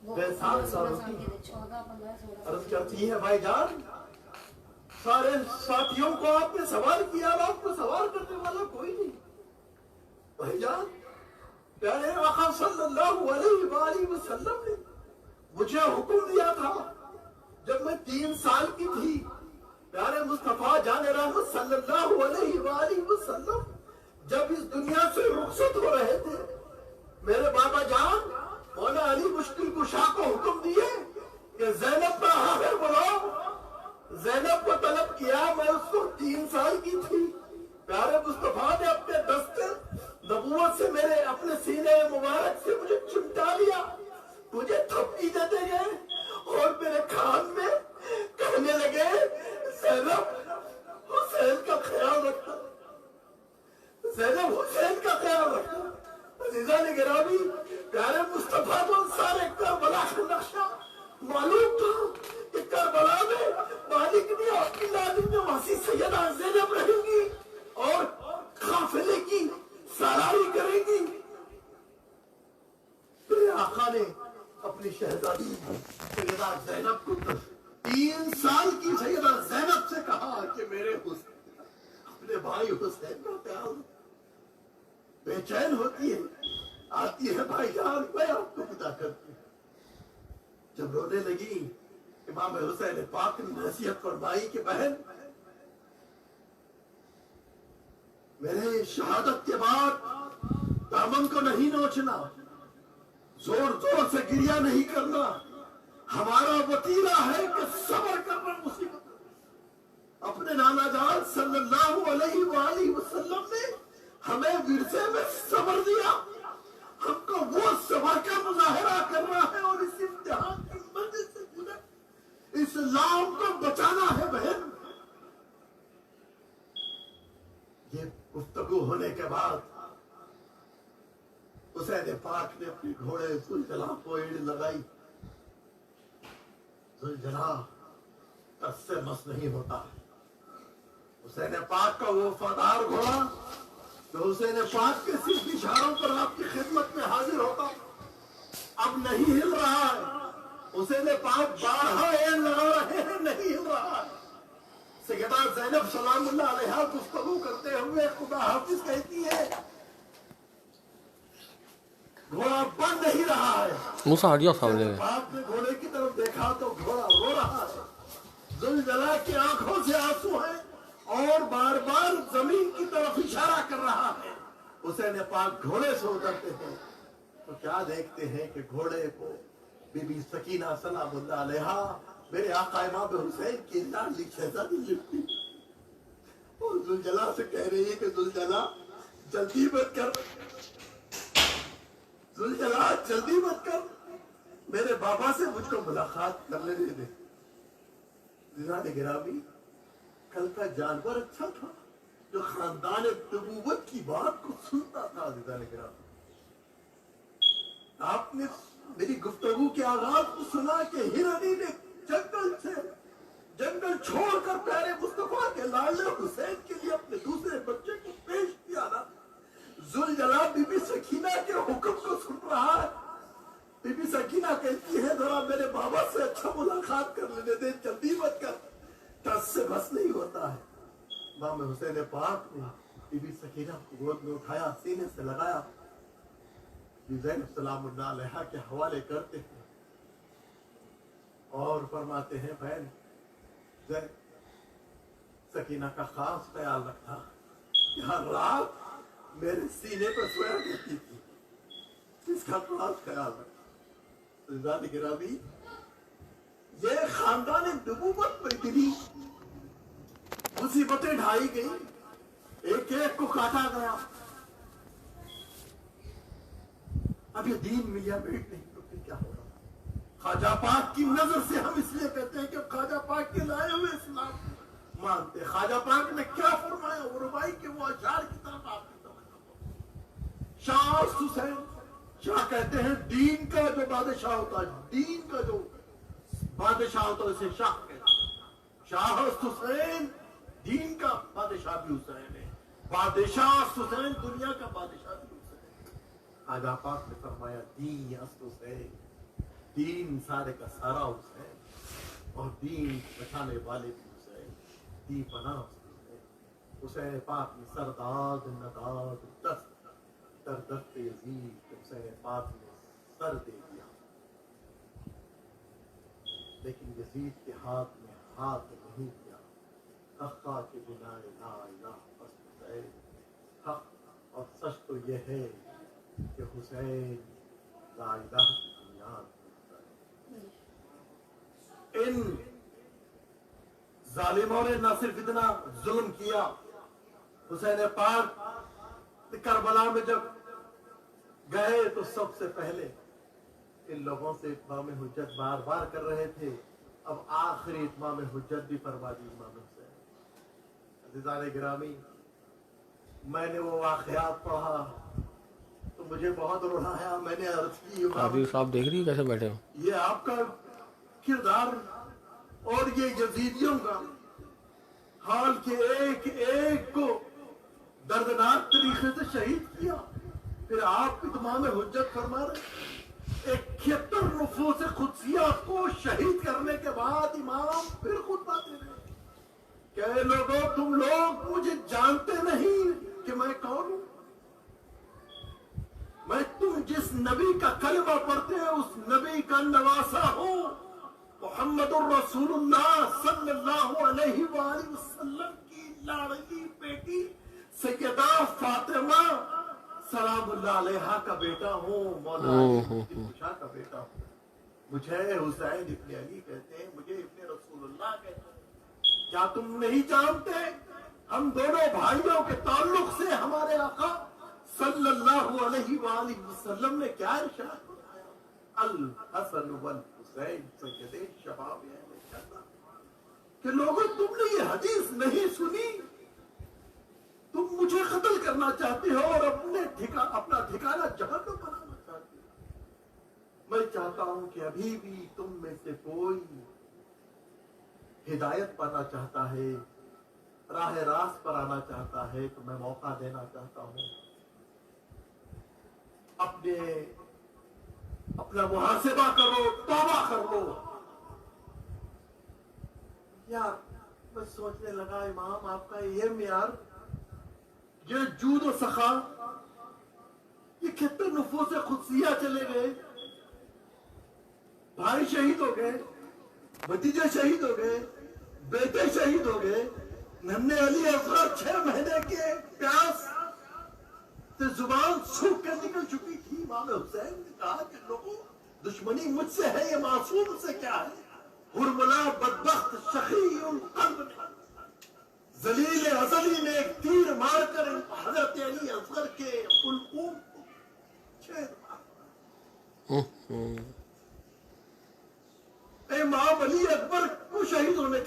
بے سال سالوں کی عرض کرتی ہے بھائی جان سارے ساتھیوں کو آپ نے سوار کیا اور آپ کو سوار کرنے والا کوئی نہیں. بھائی جان پیارے آقا صلی اللہ علیہ وآلہ وسلم نے مجھے حکم دیا تھا جب میں 3 سال کی تھی, پیارے مصطفیٰ جان رحمت صلی اللہ علیہ وآلہ وسلم جب اس دنیا سے رخصت ہو رہے تھے, میرے بابا جان مولا علی مشکل کشا کو حکم دیے کہ زینب کا حاضر بلاؤ. زینب کو طلب کیا, میں اس کو 3 سال کی تھی. پیارے مصطفیٰ نے اپنے دستے نبوت سے میرے اپنے سینے مبارک سے مجھے چمٹا لیا, مجھے تھپکی دیتے گئے اور میرے کان میں کہنے لگے زینب حسین کا خیال رکھنا, زینب حسین کا خیال رکھنا. عزیزان گرامی پیارے مصطفیٰ کو سارے کربلا کا نقشہ معلوم تھا کہ کربلا میں مالکنی اور اپنی لازم میں وہاں سیدہ زینب رہیں گی اور قافلے کی سالاری کریں گی. میرے آقا نے اپنی شہزادی سیدہ زینب کو 3 سال کی سیدہ زینب سے کہا کہ میرے حسین اپنے بھائی حسین کا خیال. بے چین ہوتی ہے, آتی ہے بھائی جان میں آپ کو پتا کرتی ہوں. جب رونے لگی امام حسین پاک نے نصیحت فرمائی کہ بہن میرے شہادت کے بعد دامن کو نہیں نوچنا, زور زور سے گریہ نہیں کرنا. ہمارا وطیرہ ہے کہ صبر کرنا مصیبت. اپنے نانا جان صلی اللہ علیہ وآلہ وسلم نے ہمیں ورثے میں صبر دیا, ہم کو وہ صبر کا مظاہرہ کرنا ہے اور اس امتحان کی منزل سے گزر اسلام کو بچانا ہے. بہن یہ گفتگو ہونے کے بعد حسین پاک نے اپنے گھوڑے ذوالجلاء کو ایڑ لگائی. ذوالجلاء تس سے مس نہیں ہوتا. حسین پاک کا وہ وفادار گھوڑا جو حسین پاک کے صرف اشاروں پر آپ کی خدمت میں حاضر ہوتا اب نہیں ہل رہا ہے. حسین پاک 12 ایڑ لگا رہے ہیں, نہیں ہل رہا ہے. سیدہ زینب سلام اللہ علیہا گفتگو کرتے ہوئے خدا حافظ کہتی ہے گھوڑا بن نہیں رہا ہے. موسیٰ ہٹ جاؤ سامنے میں. پاک نے گھوڑے کی طرف دیکھا تو گھوڑا رو رہا ہے, ذوالجلاء کی آنکھوں سے آنسو ہیں اور بار بار زمین کی طرف اشارہ کر رہا ہے. حسین پاک گھوڑے سے اترتے ہیں تو کیا دیکھتے ہیں کہ گھوڑے کو بی بی سکینہ سلام اللہ علیہا میرے آقا امام حسین کی لاڈلی شہزادی لٹتی اور ذوالجلال سے کہہ رہی ہے کہ ذوالجلال جلدی مت کر، ذوالجلال جلدی مت کر، میرے بابا سے مجھ کو ملاقات کر لینے دے۔ عزیزان گرامی، کل کا جانور اچھا تھا جو خاندان نبوت کی بات کو سنتا تھا۔ عزیزان گرامی، آپ نے میری گفتگو کے آغاز کو سنا کہ ہرنی نے جنگل چھوڑ کر پیارے مصطفیٰ کے لاڈلے حسین کے لیے اپنے دوسرے بچے کو پیش کیا نا۔ ذوالجلال بی بی سکینہ کے حکم کو سن رہا ہے۔ بی بی سکینہ کہتی ہے ذرا میرے بابا سے اچھا ملاقات کر لینے دے، جلدی مت کر، ٹس سے بس نہیں ہوتا ہے۔ امام حسین پاک نے بی بی سکینہ کو گود میں اٹھایا، سینے سے لگایا، زینب سلام اللہ علیہ کے حوالے کرتے ہیں اور فرماتے ہیں بہن سکینہ کا خاص خیال رکھا کہ ہر رات میرے سینے پر سویا کرتی تھی، اس کا خاص خیال رکھا۔ عزیزان گرامی، یہ خاندان نبوت پر گری مصیبتیں ڈھائی گئی، ایک ایک کو کاٹا گیا۔ اب یہ دین ملیا بیٹ نہیں تو پھر کیا ہوگا؟ خواجہ پاک کی نظر سے ہم اس لیے کہتے ہیں کہ خواجہ پاک کے لائے ہوئے اسلام مانتے ہیں۔ خواجہ پاک نے کیا فرمایا؟ وہ ربائی کے وہ اشعار کی طرف آپ کی توجہ ہو۔ شاہ حسین، شاہ کہتے ہیں دین کا جو بادشاہ ہوتا ہے، دین کا جو بادشاہ ہوتا ہے اسے شاہ کہتے ہیں۔ شاہ حسین دین کا بادشاہ بھی حسین ہے، بادشاہ حسین دنیا کا بادشاہ بھی حسین ہے۔ خواجہ پاک نے فرمایا دین اصل حسین، دین سارے کا سارا حسین، اور دین بچانے والے بھی حسین، دی پناہ حسین۔ حسین پاک نے سرداد نداد دست در دست یزید، حسین پاک نے سر دے دیا، لیکن یزید کے ہاتھ میں ہاتھ نہیں دیا۔ حقا کے بنا لا الہ بس حسین، حق اور سچ تو یہ ہے کہ حسین لا الہ کی بنیاد ہوتا ہے۔ ان ظالموں نے نہ صرف اتنا ظلم کیا، حسین پاک کربلا میں جب گئے تو سب سے پہلے ان لوگوں سے اتمام حجت بار بار کر رہے تھے، اب آخری اتمام حجت بھی فرما دی امام حسین۔ عزیزان گرامی، میں نے وہ واقعات پڑھا تو مجھے بہت رونا آیا۔ میں نے عرض کی قاضی صاحب دیکھ رہی کیسے بیٹھے ہو؟ یہ آپ کا کردار اور یہ یزیدیوں کا حال کے ایک ایک کو دردناک طریقے سے شہید کیا، پھر آپ اتمام حجت فرما رہے۔ 71 نفوس قدسیہ کو شہید کرنے کے بعد امام پھر خطبہ دے رہے کہ اے لوگوں، تم لوگ مجھے جانتے نہیں کہ میں کون ہوں۔ میں تم جس نبی کا کلمہ پڑھتے ہیں اس نبی کا نواسا ہوں، محمد الرسول اللہ صلی اللہ علیہ وآلہ وسلم کی لاڈلی بیٹی سیدہ فاطمہ سلام اللہ علیہا کا بیٹا ہوں، مولا علی کا بیٹا ہوں۔ مجھے حسین ابن علی کہتے ہیں، مجھے ابن رسول اللہ کہتے ہیں۔ کیا تم نہیں جانتے ہم دونوں بھائیوں کے تعلق سے ہمارے آقا صلی اللہ علیہ وآلہ وسلم نے کیا ارشاد فرمایا؟ الحسن والحسین سیدے شباب اہل جنت۔ کہ لوگوں، تم نے یہ حدیث نہیں سنی؟ تم مجھے قتل کرنا چاہتے ہو اور اپنا ٹھکانہ جہنم بنانا چاہتے ہو۔ میں چاہتا ہوں کہ ابھی بھی تم میں سے کوئی ہدایت پانا چاہتا ہے، راہ راست پر آنا چاہتا ہے تو میں موقع دینا چاہتا ہوں۔ اپنا محاسبہ کرو، توبہ کر لو۔ یار میں سوچنے لگا امام آپ کا یہ معیار، یہ جود و سخا، یہ کتنے نفوس قدسیہ چلے گئے، بھائی شہید ہو گئے، بھتیجے شہید ہو گئے، بیٹے شہید ہو گئے، ننھے علی اصغر 6 مہینے کے پیاس سے زبان سوکھ کر نکل چکی تھی۔ امام حسین نے کہا کہ لوگوں، دشمنی مجھ سے ہے، یہ معصوم سے کیا ہے؟ ہرملا بدبخت شقی القلب نے، ذلیل ازلی نے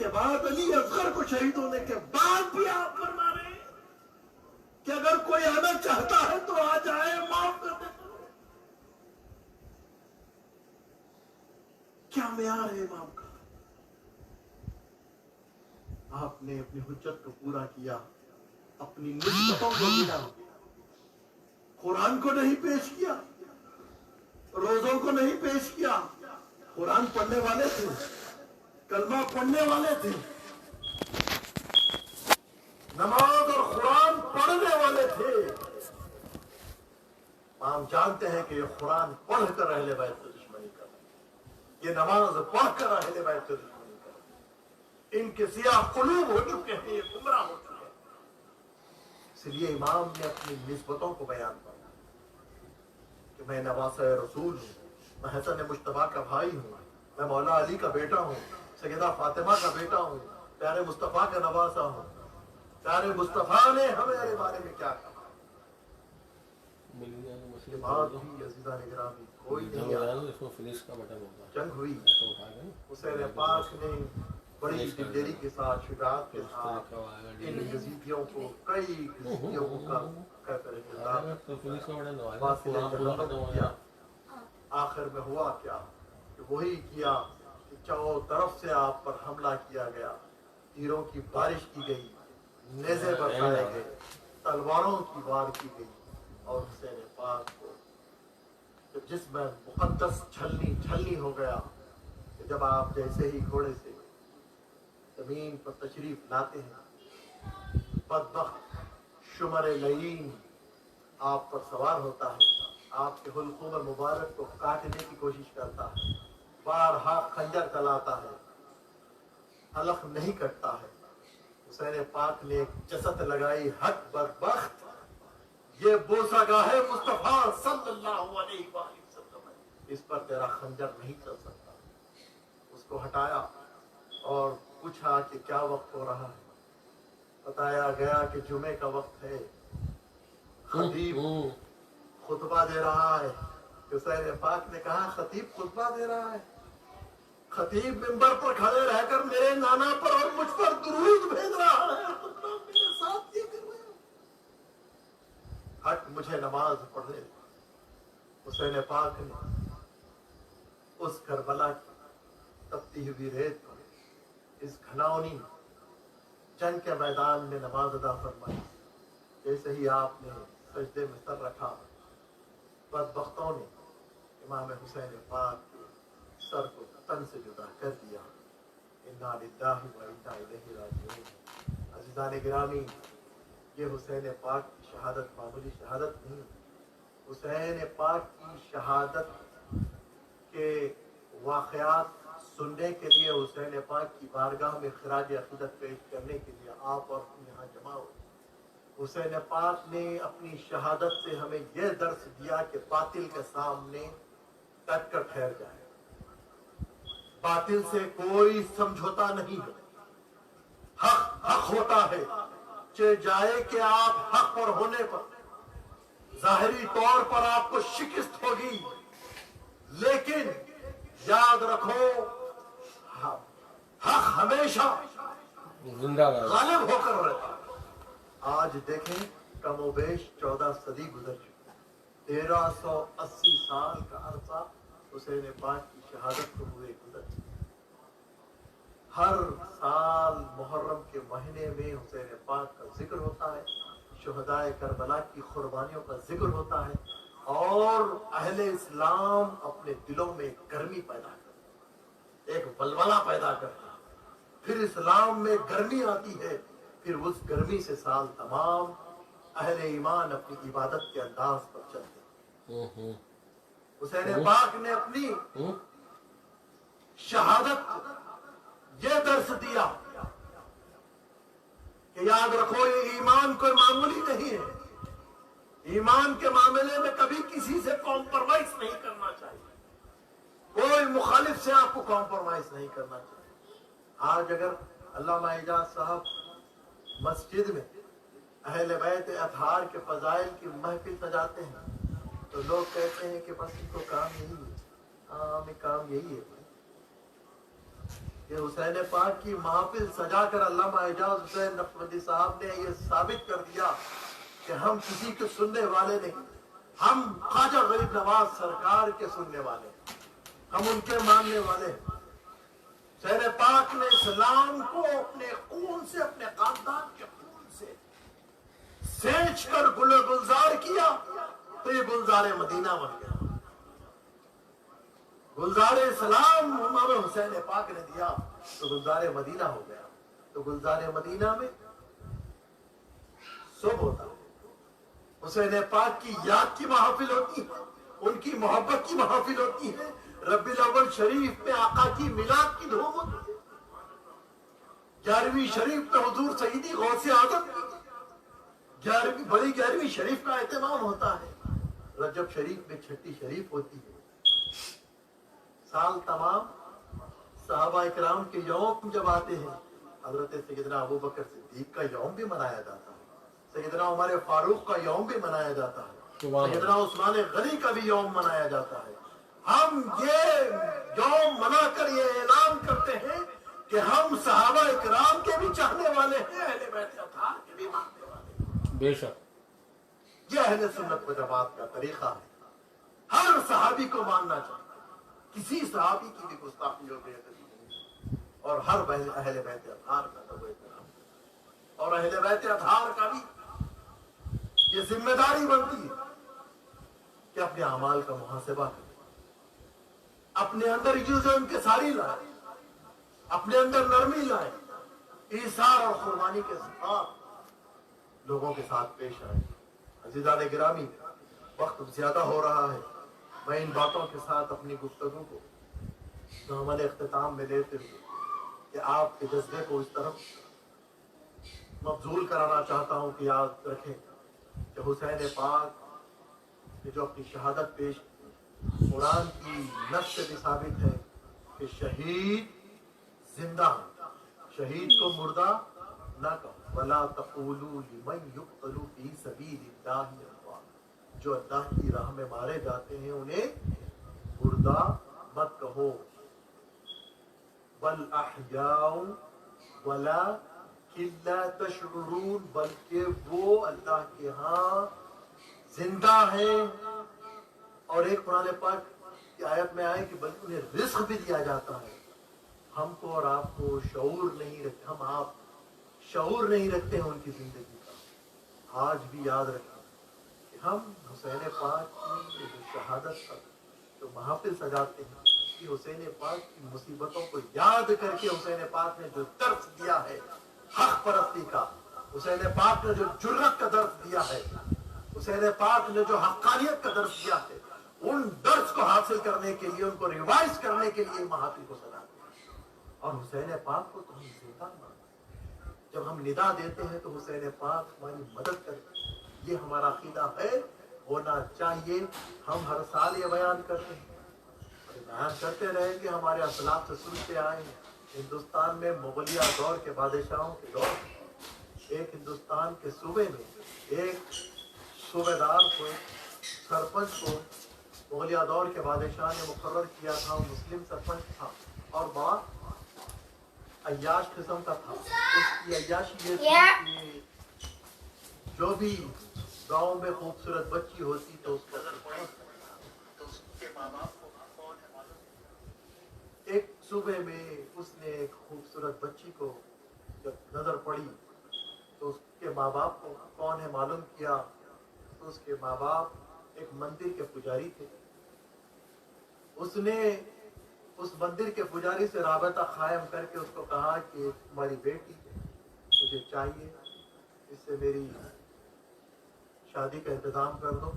کے بعد علی اصغر کو شہید ہونے کے بعد بھی آپ فرما رہے ہیں کہ اگر کوئی آنا چاہتا ہے تو آ جائے، معاف کر دے۔ کیا معیار ہے امام کا؟ آپ نے اپنی حجت کو پورا کیا، اپنی نسبتوں کو ملا، قرآن کو نہیں پیش کیا، روزوں کو نہیں پیش کیا۔ قرآن پڑھنے والے تھے، کلمہ پڑھنے والے تھے، نماز اور قرآن پڑھنے والے تھے۔ ہم جانتے ہیں کہ یہ قرآن پڑھ کر اہل بیت کو دشمنی کر رہے ہیں، یہ نماز پڑھ کر اہل بیت کو دشمنی کر رہے ہیں۔ ان کے سیاہ قلوب ہو چکے ہیں، یہ گمراہ ہو چکے ہیں۔ اس لیے امام نے اپنی نسبتوں کو بیان کیا کہ میں نواسہ رسول ہوں، میں حسن مجتبیٰ کا بھائی ہوں، میں مولا علی کا بیٹا ہوں، سیدہ فاطمہ کا بیٹا ہوں، پیارے مصطفیٰ کا نواسہ ہوں۔ پیارے مصطفیٰ نے ہمیں میرے بارے میں کیا کہا؟ یہ بات ہی عزیزان گرامی کوئی نہیں آیا۔ جنگ ہوئی، حسین پاک نے بڑی دلداری کے ساتھ، شجاعت کے ساتھ ان یزیدیوں کو، کئی یزیدیوں کو کیا۔ آخر میں ہوا کیا کہ وہی کیا کہ چاروں طرف سے آپ پر حملہ کیا گیا، تیروں کی بارش کی گئی، نیزے برسائے گئے، تلواروں کی وار کی گئی، اور حسین پاک کو جس میں مقدس چھلنی ہو گیا کہ جب آپ جیسے ہی گھوڑے سے زمین پر تشریف لاتے ہیں، بدبخت شمر لعین آپ پر سوار ہوتا ہے، آپ کے حلقوم مبارک کو کاٹنے کی کوشش کرتا ہے، بارہا خنجر چلاتا ہے، حلق نہیں کٹتا ہے۔ حسین پاک نے ایک جسد لگائی، حق بدبخت، یہ بوسہ گاہ مصطفیٰ صلی اللہ علیہ وآلہ وسلم، اس پر تیرا خنجر نہیں چل سکتا۔ اس کو ہٹایا اور پوچھا کہ کیا وقت ہو رہا ہے؟ بتایا گیا کہ جمعے کا وقت ہے، خطیب خطبہ دے رہا ہے۔ حسین پاک نے کہا خطیب خطبہ دے رہا ہے؟ خطیب منبر پر کھڑے رہ کر میرے نانا پر اور مجھ پر درود بھیج رہا ہے، اور تم لوگ میرے ساتھ یہ کر رہے ہو؟ ہٹ، مجھے نماز پڑھنے دو۔ حسین پاک نے اس کربلا کی تپتی ہوئی ریت پر، اس گھناؤنی جنگ کے میدان میں نماز ادا فرمائی۔ جیسے ہی آپ نے سجدے میں سر رکھا، بدبختوں نے امام حسین پاک کے سر کو تن سے جدا کر دیا۔ انا للہ و انا الیہ راجعون۔ عزیزان گرامی، یہ حسین پاک کی شہادت معمولی شہادت نہیں، حسین پاک کی شہادت کے واقعات سننے کے لیے، حسین پاک کی بارگاہ میں خراج عقیدت پیش کرنے کے لیے آپ اور ہم یہاں جمع ہوئے۔ حسین پاک نے اپنی شہادت سے ہمیں یہ درس دیا کہ باطل کے سامنے ڈٹ کر ٹھہر جائے، باطل سے کوئی سمجھوتا نہیں ہے، حق حق ہوتا ہے، چاہے جائے کہ آپ حق پر ہونے پر ظاہری طور پر آپ کو شکست ہوگی، لیکن یاد رکھو حق ہمیشہ زندہ رہے، غالب ہو کر رہتا۔ آج دیکھیں کم و بیش 14 صدی گزر چکی، 1380 سال کا عرصہ حسین پاک کی شہادت کو ہوئے گزر چکے۔ ہر سال محرم کے مہینے میں حسین پاک کا ذکر ہوتا ہے، شہدائے کربلا کی قربانیوں کا ذکر ہوتا ہے، اور اہل اسلام اپنے دلوں میں گرمی پیدا کرتے، ایک ولولہ پیدا کرتے، پھر اسلام میں گرمی آتی ہے، پھر اس گرمی سے سال تمام اہل ایمان اپنی عبادت کے انداز پر چلتے ہیں۔ حسین پاک نے اپنی شہادت یہ درس دیا کہ یاد رکھو یہ ایمان کوئی معمولی نہیں ہے، ایمان کے معاملے میں کبھی کسی سے کمپرومائز نہیں کرنا چاہیے، کوئی مخالف سے آپ کو کمپرومائز نہیں کرنا چاہیے۔ آج اگر علامہ اعجاز صاحب مسجد میں اہل بیت اطہار کے فضائل کی محفل سجاتے ہیں تو لوگ کہتے ہیں کہ بس ان کو کام یہی ہے، ہاں ہمیں کام یہی ہے۔ کہ حسین پاک کی محافل سجا کر علامہ اعجاز حسین نقشبندی صاحب نے یہ ثابت کر دیا کہ ہم کسی کے سننے والے نہیں، ہم خواجہ غریب نواز سرکار کے سننے والے ہیں، ہم ان کے ماننے والے ہیں۔ حسین پاک نے اسلام کو اپنے خون سے، اپنے خاندان کے خون سے سینچ کر گلزار کیا تو یہ گلزار مدینہ بن گیا۔ گلزار اسلام امام حسین پاک نے دیا تو گلزار مدینہ ہو گیا۔ تو گلزار مدینہ میں صبح ہوتا ہے، حسین پاک کی یاد کی محافل ہوتی ہے، ان کی محبت کی محافل ہوتی ہے، ربیع الاول شریف میں آقا کی میلاد کی دھوم ہوتی ہے، 11ویں شریف میں حضور سیدی غوث اعظم کی بڑی 11ویں شریف کا اہتمام ہوتا ہے، رجب شریف میں چھٹی شریف ہوتی ہے۔ سال تمام صحابہ اکرام کے یوم جب آتے ہیں، حضرت سیدنا ابوبکر صدیق کا یوم بھی منایا جاتا ہے، سیدنا عمر فاروق کا یوم بھی منایا جاتا ہے، سیدنا عثمان غنی کا بھی یوم منایا جاتا ہے۔ ہم یہ یوم منا کر یہ اعلان کرتے ہیں کہ ہم صحابہ اکرام کے بھی چاہنے والے ہیں، اہل بیت اطہار کے بھی ماننے والے ہیں۔ بے شک یہ اہل سنت و جماعت کا طریقہ ہے، ہر صحابی کو ماننا چاہیے، کسی صحابی کی بھی گستاخی ہو گئی اور ہر اہل بیت اطہار کا ادب و احترام، اور اہل بیت اطہار کا بھی یہ ذمہ داری بنتی ہے کہ اپنے اعمال کا محاسبہ کریں، اپنے اندر یوز انکساری لائے، اپنے اندر نرمی لائے، ایثار اور قربانی کے ساتھ لوگوں کے ساتھ پیش آئے۔ عزیزان گرامی، وقت زیادہ ہو رہا ہے، میں ان باتوں کے ساتھ اپنی گفتگو کو دامن اختتام میں لیتے ہوئے کہ آپ کے جذبے کو اس طرف مبذول کرانا چاہتا ہوں کہ یاد رکھیں کہ حسین پاک نے جو اپنی شہادت پیش کی، قرآن کی نص سے بھی ثابت ہے کہ شہید زندہ ہے، شہید کو مردہ نہ کہو، وَلَا تَقُولُوا لِمَنْ يُقْتَلُ فِي سَبِيلِ اللَّهِ أَمْوَاتٌ، جو اللہ کی راہ میں مارے جاتے ہیں انہیں مردہ مت کہو، بل احیاء ولکن لا تشعرون، بلکہ وہ اللہ کے ہاں زندہ ہیں۔ اور ایک قرآن پاک کی آیت میں آئے کہ بلکہ انہیں رزق بھی دیا جاتا ہے۔ ہم کو اور آپ کو شعور نہیں رکھتے، ہم آپ شعور نہیں رکھتے ہیں ان کی زندگی کا۔ آج بھی یاد رکھیں کہ ہم حسین پاک کی جو شہادت کا جو محافل سجاتے ہیں، کہ حسین پاک کی مصیبتوں کو یاد کر کے حسین پاک نے جو درس دیا ہے حق پرستی کا، حسین پاک نے جو جرت کا درس دیا ہے، حسین پاک نے جو حقانیت کا درس دیا ہے، ان درس کو حاصل کرنے کے لیے، ان کو ریوائز کرنے کے لیے محافل کو سجاتے ہیں۔ اور حسین پاک کو تو ہم زندہ مانتے ہیں، جب ہم ندا دیتے ہیں تو حسین پاک ہماری مدد کرتے ہیں، یہ ہمارا عقیدہ ہے، ہونا چاہیے۔ ہم ہر سال یہ بیان کرتے ہیں، بیان کرتے رہیں کہ ہمارے اسلاف سے سنتے آئے ہیں۔ ہندوستان میں مغلیہ دور کے بادشاہوں کے دور میں ایک ہندوستان کے صوبے میں ایک صوبے دار کو، سرپنچ کو مغلیہ دور کے بادشاہ نے مقرر کیا تھا، وہ مسلم سرپنچ تھا اور بڑا عیاش قسم کا تھا۔ اس کی عیاشی یہ تھی کہ جو بھی گاؤں میں خوبصورت بچی ہوتی تو اس کو تو اس کے ماں باپ کو کون ہے معلوم؟ ایک صوبے میں اس نے ایک خوبصورت بچی کو جب نظر پڑی تو اس کے ماں باپ کو کون ہے معلوم کیا تو اس کے ماں باپ ایک مندر کے پجاری تھے۔ اس نے اس مندر کے پجاری سے رابطہ قائم کر کے اس کو کہا کہ تمہاری بیٹی مجھے چاہیے، اس سے میری شادی کا انتظام کر دو،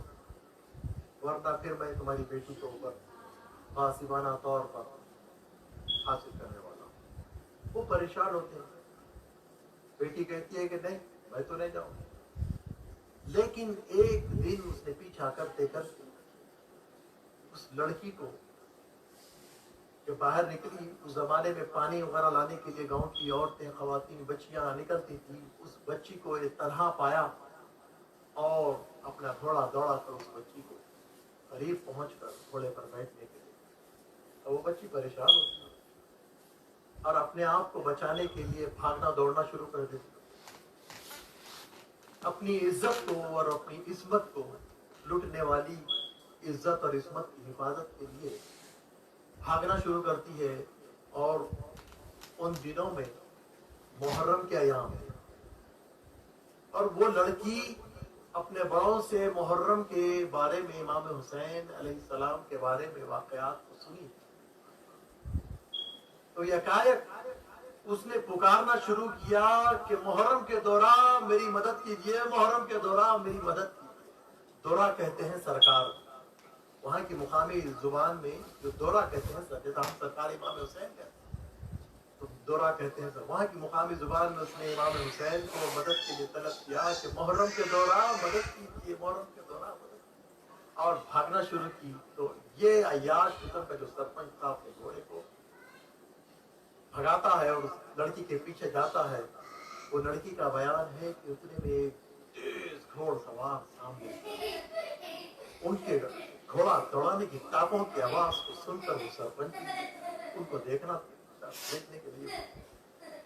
ورنہ پھر میں تمہاری بیٹی کو اوپر غاصبانہ طور پر حاصل کرنے والا ہوں۔ وہ پریشان ہوتے ہیں، بیٹی کہتی ہے کہ نہیں میں تو نہیں جاؤں، لیکن ایک دن اس نے پیچھا کرتے کرتے اس لڑکی کو کہ باہر نکلی، اس زمانے میں پانی وغیرہ لانے کے لیے گاؤں کی عورتیں، خواتین، بچیاں نکلتی تھی، اس بچی کو ایک طرح پایا اور اپنا گھوڑا دوڑا کر اس بچی کو قریب پہنچ کر گھوڑے پر بیٹھنے کے لیے، اور وہ بچی پریشان ہوتی اور اپنے آپ کو بچانے کے لیے بھاگنا دوڑنا شروع کر دیتی ہے، اپنی عزت کو اور اپنی عصمت کو لٹنے والی عزت اور عصمت کی حفاظت کے لیے بھاگنا شروع کرتی ہے۔ اور ان دنوں میں محرم کے ایام ہے اور وہ لڑکی اپنے بڑوں سے محرم کے بارے میں، امام حسین علیہ السلام کے بارے میں واقعات کو سنی، تو یکایک اس نے پکارنا شروع کیا کہ محرم کے دوران میری مدد کیجیے، محرم کے دوران میری مدد کیجیے۔ دورہ کہتے ہیں سرکار، وہاں کی مقامی زبان میں جو دورہ کہتے ہیں، جیسا ہم سرکار امام حسین کہتے ہیں تو دورہ کہتے ہیں، وہاں کی مقامی زبان میں اس نے امام حسین کو مدد کے لیے طلب کیا کہ محرم کے دوران مدد کیجیے، محرم کے دوران مدد کیجیے، اور بھاگنا شروع کی۔ تو یہ عیاش قسم کا جو سرپنچ تھا اپنے گھوڑے کو بھگاتا ہے اور اس لڑکی کے پیچھے جاتا ہے۔ وہ لڑکی کا بیان ہے کہ اتنے میں ایک تیز گھوڑ سوار سامنے، ان کے گھوڑا دوڑانے کی ٹاپوں کی آواز کو سن کر وہ سرپنچ ان کو دیکھنے کے لیے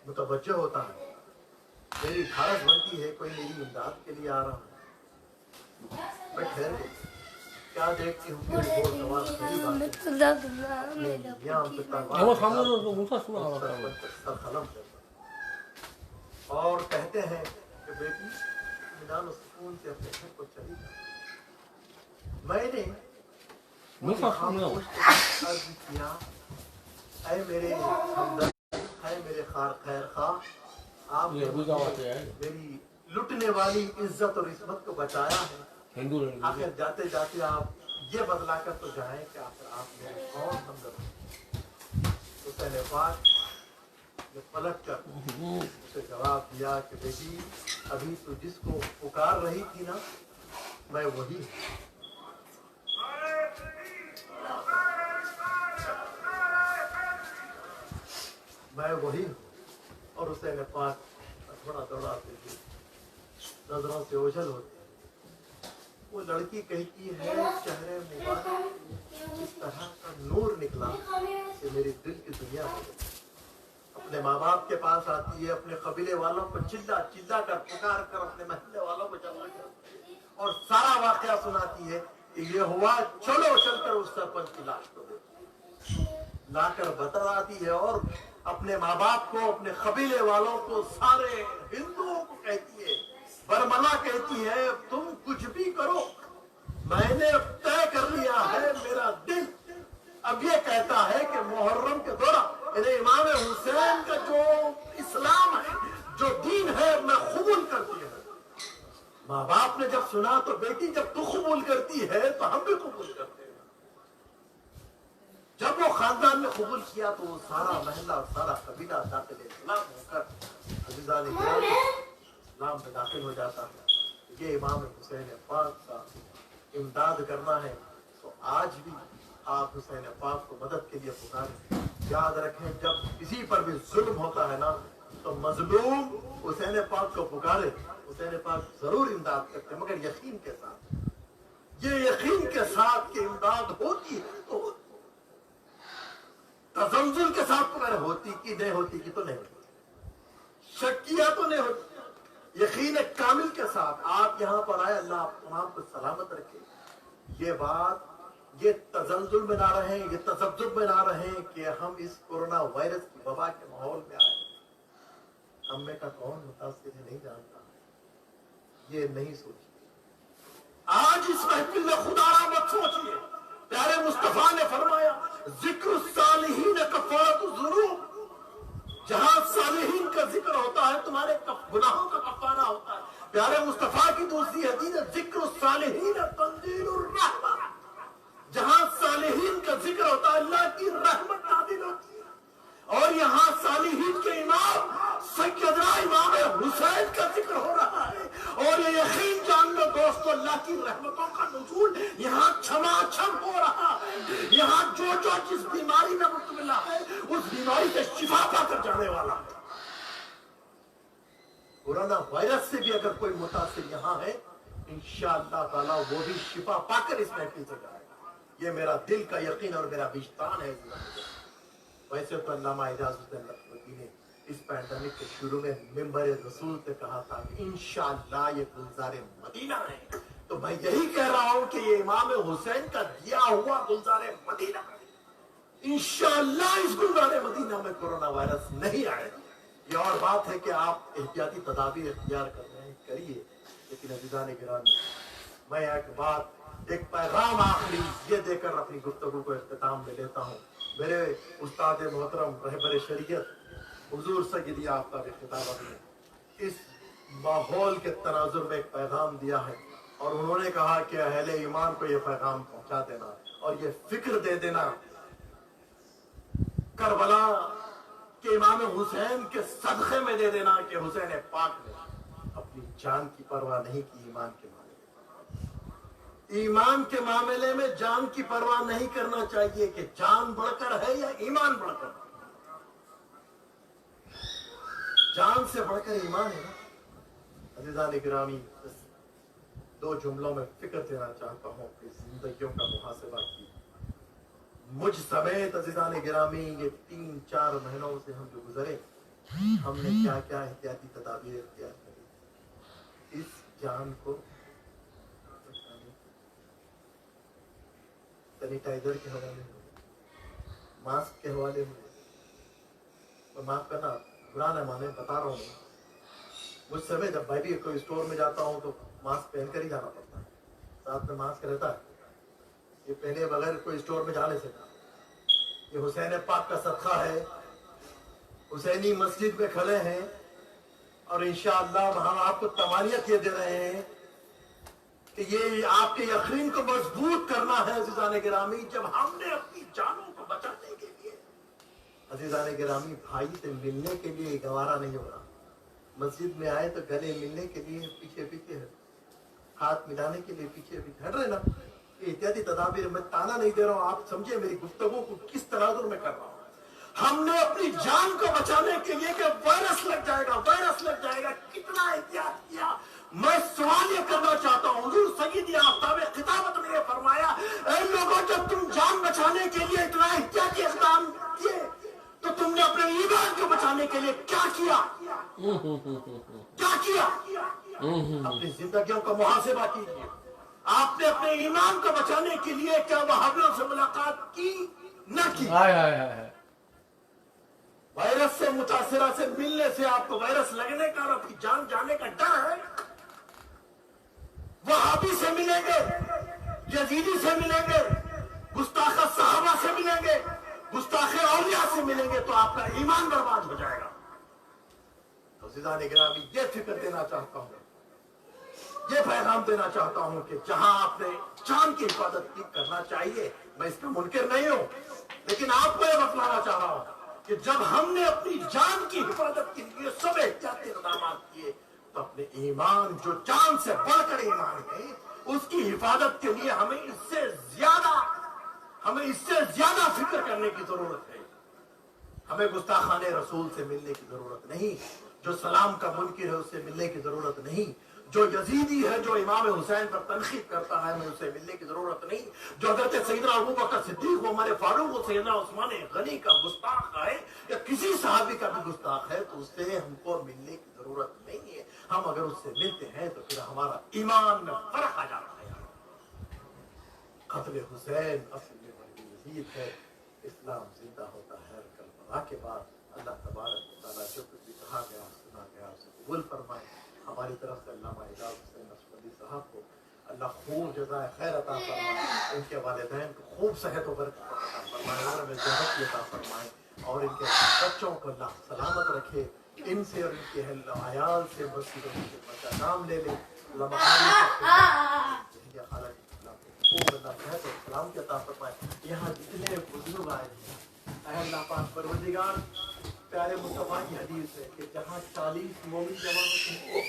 متوجہ ہوتا ہے۔ میری خارج بنتی ہے، کوئی میری امداد کے لیے آ رہا ہے۔ میں ٹھہر گئی، کیا دیکھتی ہوں کہ وہ گھوڑ سوار قریب آتے ہیں، یہاں پہ تلوار سرقلم کرتا اور کہتے ہیں کہ بیٹی اطمینان و سکون سے اپنے گھر کو چلی جا۔ میں نے عرض کیا، اے میرے ہمدرد، اے میرے خیر خواہ، آپ نے میری لٹنے والی عزت اور عصمت کو بچایا ہے، آخر جاتے جاتے آپ یہ بدلا کر تو جائیں کہ آخر آپ میرے کون ہمدرد ہیں۔ حسین پاک نے پلٹ کر اسے جواب دیا کہ بیٹی ابھی تو جس کو پکار رہی تھی نا، میں وہی ہوں، میں وہی ہوں۔ اور حسین پاک تھوڑا دوڑاتے ہوئے نظروں سے اوجھل ہوتے ہیں۔ وہ لڑکی کہتی ہے، چہرے مبارک اس طرح کا نور نکلا کہ میری دل کی دنیا ہو گئی۔ اپنے ماں باپ کے پاس آتی ہے، اپنے قبیلے والوں کو چلا چلا کر پکار کر اپنے محلے والوں کو جمع کرتی ہے اور سارا واقعہ سناتی ہے کہ یہ ہوا، چلو چل کر اس سرپنچ کی لاش کو دیکھو، لا کر بتلاتی ہے اور اپنے ماں باپ کو، اپنے قبیلے والوں کو، سارے ہندوؤں کو کہتی ہے، برملا کہتی ہے، تم کچھ بھی کرو، میں نے اب طے کر لیا ہے، میرا دل اب یہ کہتا ہے کہ محرم کے دوران یعنی امام حسین کا جو اسلام ہے، جو دین ہے، میں قبول کرتی ہوں۔ ماں باپ نے جب سنا تو بیٹی جب تو قبول کرتی ہے تو ہم بھی قبول کرتے ہیں۔ جب وہ خاندان نے قبول کیا تو وہ سارا محلہ اور سارا قبیلہ داخل اسلام ہو کر عزیزان کرام اسلام میں داخل ہو جاتا ہے۔ یہ امام حسین پاک کا امداد کرنا ہے۔ تو آج بھی آپ حسین پاک کو مدد کے لیے پکاریں۔ یاد رکھیں جب کسی پر بھی ظلم ہوتا ہے نا تو مظلوم حسین پاک کو پکارے، حسین پاک ضرور امداد کرتے، مگر یقین کے ساتھ، یہ یقین کے ساتھ کہ امداد ہوتی ہے تو ہوتی، تزلزل کے ساتھ پکارے، ہوتی کی نہیں ہوتی کی تو نہیں ہوتی، شک کیا تو نہیں ہوتی، یقین کامل کے ساتھ آپ یہاں پر آئے، اللہ آپ تمام کو سلامت رکھے۔ یہ بات، یہ تزلزل میں نہ رہیں، یہ تذبذب میں نہ رہیں کہ ہم اس کورونا وائرس کی وبا کے ماحول میں آئے، ہم میں کا کون متاثر ہے نہیں جانتا، یہ نہیں سوچیے۔ آج اس محفل میں خدا را مت سوچیے، پیارے مصطفیٰ نے فرمایا ذکر الصالحین کفارۃ الذنوب، جہاں صالحین کا ذکر ہوتا ہے تمہارے گناہوں کا کفارہ ہوتا ہے۔ پیارے مصطفیٰ کی دوسری حدیث ہے ذکر الصالحین تنزیل الرحمہ، جہاں صالحین کا ذکر ہوتا ہے اللہ کی رحمت نازل ہوتی ہے۔ اور یہاں صالحین کے امام سیدنا امام حسین کا ذکر ہو رہا ہے، اور یہ یقین جان لو دوستو اللہ کی رحمتوں کا نزول یہاں چھما چھم ہو رہا ہے۔ یہاں جو جس بیماری میں مبتلا ہے اس بیماری سے شفا پا کر جانے والا ہے۔ کورونا وائرس سے بھی اگر کوئی متاثر یہاں ہے انشاءاللہ تعالی وہ بھی شفا پا کر اس محفل سے جائے گا، یہ میرا دل کا یقین اور میرا وجدان ہے۔ ویسے تو علامہ اعجاز الدین نبی نے اس پیندمک کے شروع میں منبر رسول پہ کہا تھا کہ انشاءاللہ یہ گلزار مدینہ ہے، تو میں یہی کہہ رہا ہوں کہ یہ امام حسین کا دیا ہوا گلزار مدینہ ہے۔ انشاءاللہ اس گلزار مدینہ میں کورونا وائرس نہیں آئے گا۔ یہ اور بات ہے کہ آپ احتیاطی تدابیر اختیار کر رہے ہیں، کریے، لیکن عزیزان گرامی میں ایک پیغام آخری یہ دے کر اپنی گفتگو کو اختتام میں لیتا ہوں۔ میرے استاد محترم رہبر شریعت حضور سیدی آفتاب خطابت نے اس ماحول کے تناظر میں ایک پیغام دیا ہے، اور انہوں نے کہا کہ اہل ایمان کو یہ پیغام پہنچا دینا اور یہ فکر دے دینا کربلا کہ امام حسین کے صدقے میں دے دینا کہ حسین پاک نے اپنی جان کی پرواہ نہیں کی ایمان کے معاملے میں جان کی پرواہ نہیں کرنا چاہیے کہ جان بڑھ کر ہے یا ایمان بڑھ کر، جان سے بڑھ کر ایمان ہے نا۔ عزیزان گرامی دو جملوں میں فکر دینا چاہتا ہوں کہ زندگیوں کا محاسبہ کی مجھ سمیت عزیزان گرامی یہ 3-4 مہینوں سے ہم جو گزرے، ہم نے کیا کیا احتیاطی تدابیر اختیار کری اس جان کو سینیٹائزر کے حوالے ہوئے، ماسک کے حوالے ہوئے، معاف کرنا برا نہ مانے، بتا رہا ہوں مجھ سے جب میں بھی کوئی اسٹور میں جاتا ہوں تو ماسک پہن کر ہی جانا پڑتا ہے، ساتھ میں ماسک رہتا ہے، یہ پہنے بغیر کوئی اسٹور میں جا نہیں سکتا۔ یہ حسین پاک کا صدقہ ہے، حسینی مسجد میں کھڑے ہیں اور انشاءاللہ ہم آپ کو تمانیت یہ دے رہے ہیں کہ یہ آپ کے یقین کو مضبوط کرنا ہے عزیزان گرامی، جب ہم نے اپنی جانوں کو بچانے کے لیے عزیزان گرامی بھائی سے ملنے کے لیے گوارا نہیں ہو رہا، مسجد میں آئے تو گلے ملنے کے لیے پیچھے پیچھے ہے، ہاتھ ملانے کے لیے پیچھے پیچھے ہٹ رہے نا۔ یہ احتیاطی تدابیر میں تانا نہیں دے رہا ہوں، آپ سمجھے میری گفتگو کو کس تناظر میں کر رہا ہوں۔ ہم نے اپنی جان کو بچانے کے لیے کہ وائرس لگ جائے گا کتنا احتیاط کیا۔ میں سوال یہ کرنا چاہتا ہوں، حضور سیدی آفتاب خطابت نے یہ فرمایا، اے لوگوں جب تم جان بچانے کے لیے اتنا احتیاطی اقدام کیے تو تم نے اپنے ایمان کو بچانے کے لیے کیا کیا؟ اپنی زندگیوں کا محاسبہ کیجیے۔ آپ نے اپنے ایمان کو بچانے کے لیے کیا وہابیوں سے ملاقات کی نہ کی؟ وائرس سے متاثرہ سے ملنے سے آپ کو وائرس لگنے کا اور اپنی جان جانے کا ڈر ہے؟ وہابی سے ملیں گے، یزیدی سے ملیں گے، گستاخ صحابہ سے ملیں گے، گستاخ اولیاء سے ملیں گے تو آپ کا ایمان برباد ہو جائے گا۔ تو عزیزان گرامی یہ فکر دینا چاہتا ہوں، یہ پیغام دینا چاہتا ہوں کہ جہاں آپ نے جان کی حفاظت کی کرنا چاہیے، میں اس کا منکر نہیں ہوں، لیکن آپ کو یہ بتلانا چاہ رہا ہوں کہ جب ہم نے اپنی جان کی حفاظت کے لیے سب احتیاطی اقدامات کیے تو اپنے ایمان جو جان سے بڑھ کر ایمان ہے اس کی حفاظت کے لیے ہمیں اس سے زیادہ فکر کرنے کی ضرورت ہے۔ ہمیں گستاخان رسول سے ملنے کی ضرورت نہیں، جو سلام کا منکر ہے اس سے ملنے کی ضرورت نہیں، جو یزیدی ہے جو امام حسین پر تنقید کرتا ہے میں اسے ملنے کی ضرورت نہیں، جو حضرت سیدنا ابوبکر صدیق عمر فاروق و سیدنا عثمان غنی کا گستاخ ہے یا کسی صحابی کا بھی گستاخ ہے تو اس سے ہم کو ملنے کی ضرورت نہیں ہے۔ ہم اگر اس سے ملتے ہیں تو پھر ہمارا ایمان میں فرق آ جاتا ہے۔ قتل حسین اصل میں بڑی یزید ہے، اسلام زندہ ہوتا ہے کربلا کے بعد۔ اللہ تبارک و تعالیٰ جو کچھ بھی کہا گیا سنا گیا اسے قبول فرمائے۔ ہماری طرف سے علامہ اعجاز حسین نقشبندی صاحب کو اللہ خوب جزائے خیر عطا فرمائے، ان کے والدین کو خوب صحت و برکت عطا فرمائے، اور ہمیں جنت کی عطا فرمائے، اور ان کے بچوں کو اللہ سلامت رکھے، ان سے اور ان کے اہل و عیال سے مسجدوں سے بچہ نام لے لے۔ اللہ خالہ خوب اللہ صحت و سلام کی عطا فرمائے۔ یہاں جتنے بزرگ آئے ہیں اے اللہ پاک پروردگار، پیارے مصطفیٰ کی حدیث ہے کہ جہاں 40 مومن جمع ہوتے ہیں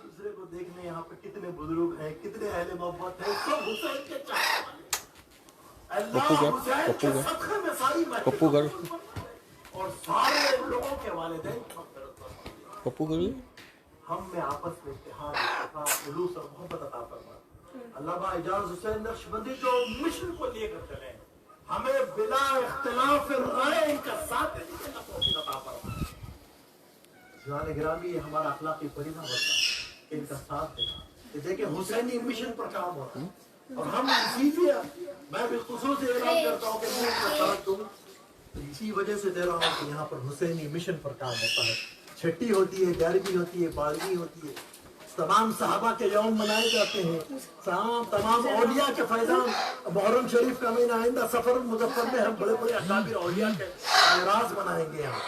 دوسرے کو دیکھنے یہاں پہ کتنے بزرگ ہیں، کتنے اہل محبت ہیں، سب حسین کے چاہنے والے۔ اللہ حسین کے صدقے میں ساری محبت اور سارے لوگوں کے والدین ہم میں آپس میں اتحاد، اتفاق، خلوص اور محبت عطا فرما۔ علامہ اعجاز حسین نقشبندی جو مشن کو لے کر چلے ہمیں بلا اختلاف رائے ان کا ساتھ دینے کی اللہ توفیق عطا فرمائے۔ جوان گرامی، یہ ہمارا اخلاقی پریما ہوتا ہے کہ ان کا ساتھ دے۔ کہ دیکھیں حسینی مشن پر کام ہوتا ہے اور ہم اسی لیے میں بالخصوص اعلان کرتا ہوں کہ میں ان کا ساتھ دوں، اسی وجہ سے دے رہا ہوں کہ یہاں پر حسینی مشن پر کام ہوتا ہے۔ چھٹی ہوتی ہے، گیارہویں ہوتی ہے، بارہویں ہوتی ہے، تمام صحابہ کے یوم منائے جاتے ہیں، تمام اولیاء کے فیضان، محرم شریف کا مہینہ آئندہ سفر مظفر میں ہم بڑے بڑے اکابر اولیاء کے اعراض منائیں گے یہاں،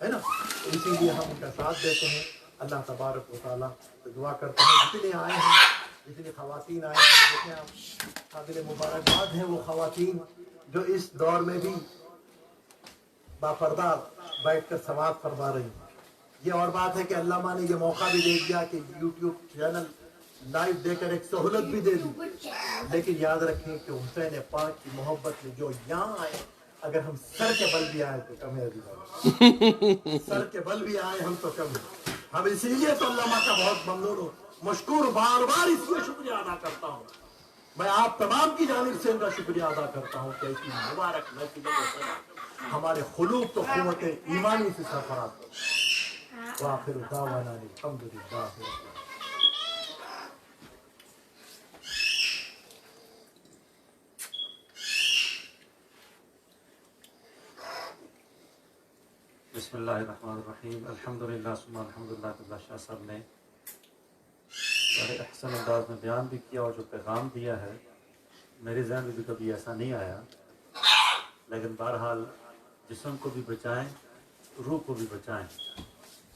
ہے نا؟ اسی لیے ہم ان کا ساتھ دیتے ہیں۔ اللہ تبارک و تعالیٰ سے دعا کرتے ہیں جتنے آئے ہیں، جتنی خواتین آئے ہیں، دیکھیں آپ، قابل مبارکباد ہیں وہ خواتین جو اس دور میں بھی باپردہ بیٹھ کر سماعت فرما رہی ہیں۔ یہ اور بات ہے کہ علامہ نے یہ موقع بھی دے دیا کہ یوٹیوب چینل لائیو دے کر ایک سہولت بھی دے دی، لیکن یاد رکھیں کہ حسین پاک کی محبت میں جو یہاں آئے، اگر ہم سر کے بل بھی آئے تو کم ہے، سر کے بل بھی آئے ہم تو کم ہے۔ ہم اسی لیے تو علامہ کا بہت ممنون ہوں، مشکور، بار بار اس لیے شکریہ ادا کرتا ہوں۔ میں آپ تمام کی جانب سے ان کا شکریہ ادا کرتا ہوں کہ ایسی مبارک محفلوں کے ساتھ ہمارے قلوب تو قوت ایمانی سے سرفراز ہو۔ وآخر دعوانا الحمدللہ رب العالمین۔ بسم اللہ الرحمن الرحیم۔ الحمدللہ ثم الحمدللہ۔ اللہ شاہ صاحب نے بڑے احسن انداز میں بیان بھی کیا اور جو پیغام دیا ہے میرے ذہن میں بھی کبھی ایسا نہیں آیا، لیکن بہرحال جسم کو بھی بچائیں، روح کو بھی بچائیں،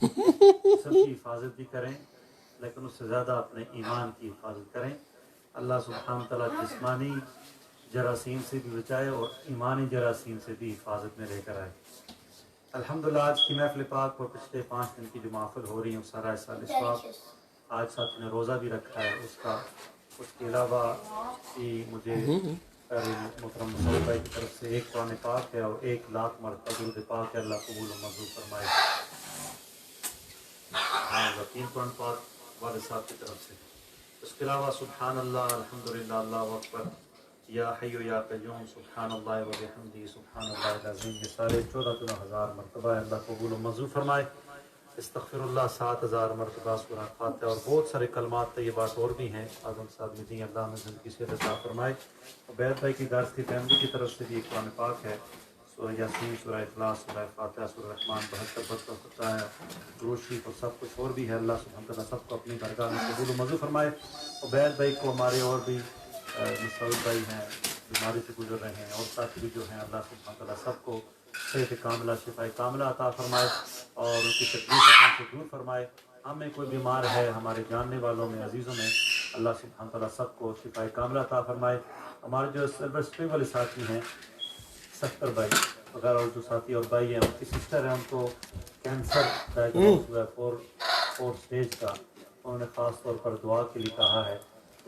جسم کی حفاظت بھی کریں لیکن اس سے زیادہ اپنے ایمان کی حفاظت کریں۔ اللہ سبحانہ تعالیٰ جسمانی جراثیم سے بھی بچائے اور ایمانی جراثیم سے بھی حفاظت میں لے کر آئے۔ الحمدللہ آج کی محفل پاک اور پچھلے 5 دن کی جو محفل ہو رہی ہے سارا سال اسباب، آج ساتھ نے روزہ بھی رکھا ہے اس کا، اس کے علاوہ بھی مجھے محترم مسعود بھائی کی طرف سے ایک قرآن پاک ہے اور 1 لاکھ مرتبہ درود پاک ہے، اللہ قبول و منظور فرمائے۔ ہاں، 3 قرآن پاک والد صاحب کی طرف سے۔ اس کے علاوہ سبحان اللہ، الحمدللہ، اللہ اکبر، یا حی یا قیوم، سبحان اللہ و بحمدہ، سبحان اللہ العظیم، یہ سارے 14,000 مرتبہ ہے، اللہ قبول و منظور فرمائے۔ استغفر اللہ 7,000 مرتبہ، سورہ فاتحہ اور بہت سارے کلمات طیبات اور بھی ہیں اعظم صاحب نے دی، اللہ میں زندگی سے عطا فرمائے۔ عبید بھائی کی درس کی فیملی کی طرف سے بھی ایک قرآن پاک ہے، سورہ یاسین، سورہ اخلاص، سورہ فاتحہ، سورہ رحمان، 72 ہوتا ہے، درود شریف اور سب کچھ اور بھی ہے۔ اللہ سبحانہ تعالیٰ سب کو اپنی درگاہ میں قبول و منظور فرمائے۔ عبید بھائی کو ہمارے اور بھی مسعود بھائی ہیں بیماری سے گزر رہے ہیں اور ساتھی بھی جو ہیں، اللہ سبحانہ تعالیٰ سب کو صحت کاملہ، شفا کاملہ عطا فرمائے اور ان کی تکلیفوں سے دور فرمائے۔ ہم میں کوئی بیمار ہے، ہمارے جاننے والوں میں، عزیزوں میں، اللہ سبحانہ تعالیٰ سب کو شفا کاملہ عطا فرمائے۔ ہمارے جو سلور اسپرنگ والے ساتھی ہیں، ستر بھائی وغیرہ اور جو ساتھی اور بھائی ہیں، ان کی سسٹر ہیں، ان کو کینسر ڈائگنوز ہوا ہے 4 اسٹیج کا، انہوں نے خاص طور پر دعا کے لیے کہا ہے،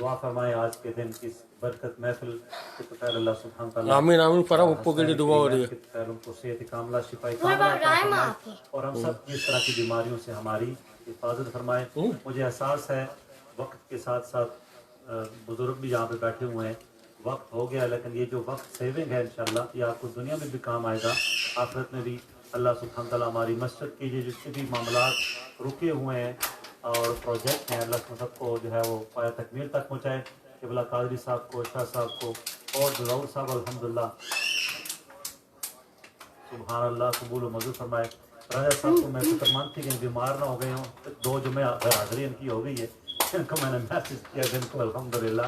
دعا فرمائے آج کے دن کی برکت محفل کے توفیل اللہ سبحانہ تعالیٰ آمین آمین فرام اوپو کے لیے دعا ہو رہی ہے۔ ان کو صحت کاملہ، شفا کاملہ عطا فرمائے اور ہم سب اس طرح کی بیماریوں سے ہماری حفاظت فرمائے۔ مجھے احساس ہے وقت کے ساتھ ساتھ بزرگ بھی یہاں پہ بیٹھے ہوئے ہیں، وقت ہو گیا، لیکن یہ جو وقت سیونگ ہے انشاءاللہ یہ آپ کو دنیا میں بھی کام آئے گا، آخرت میں بھی۔ اللہ سبحانہ تعالیٰ ہماری مسجد کی جتنے بھی معاملات رکے ہوئے ہیں اور پروجیکٹ ہیں، اللہ سب کو جو ہے وہ پایہ تکمیل تک پہنچائے۔ قبلہ قادری صاحب کو، شاہ صاحب کو اور ضرور صاحب الحمدللہ سبحان اللہ قبول و منظور فرمائے۔ راجہ صاحب کو میں فکر مند تھی کہ بیمار نہ ہو گئے ہوں، 2 جمعہ حاضری ان کی ہو گئی ہے، ان کو میں نے میسج کیا کہ ان کو الحمدللہ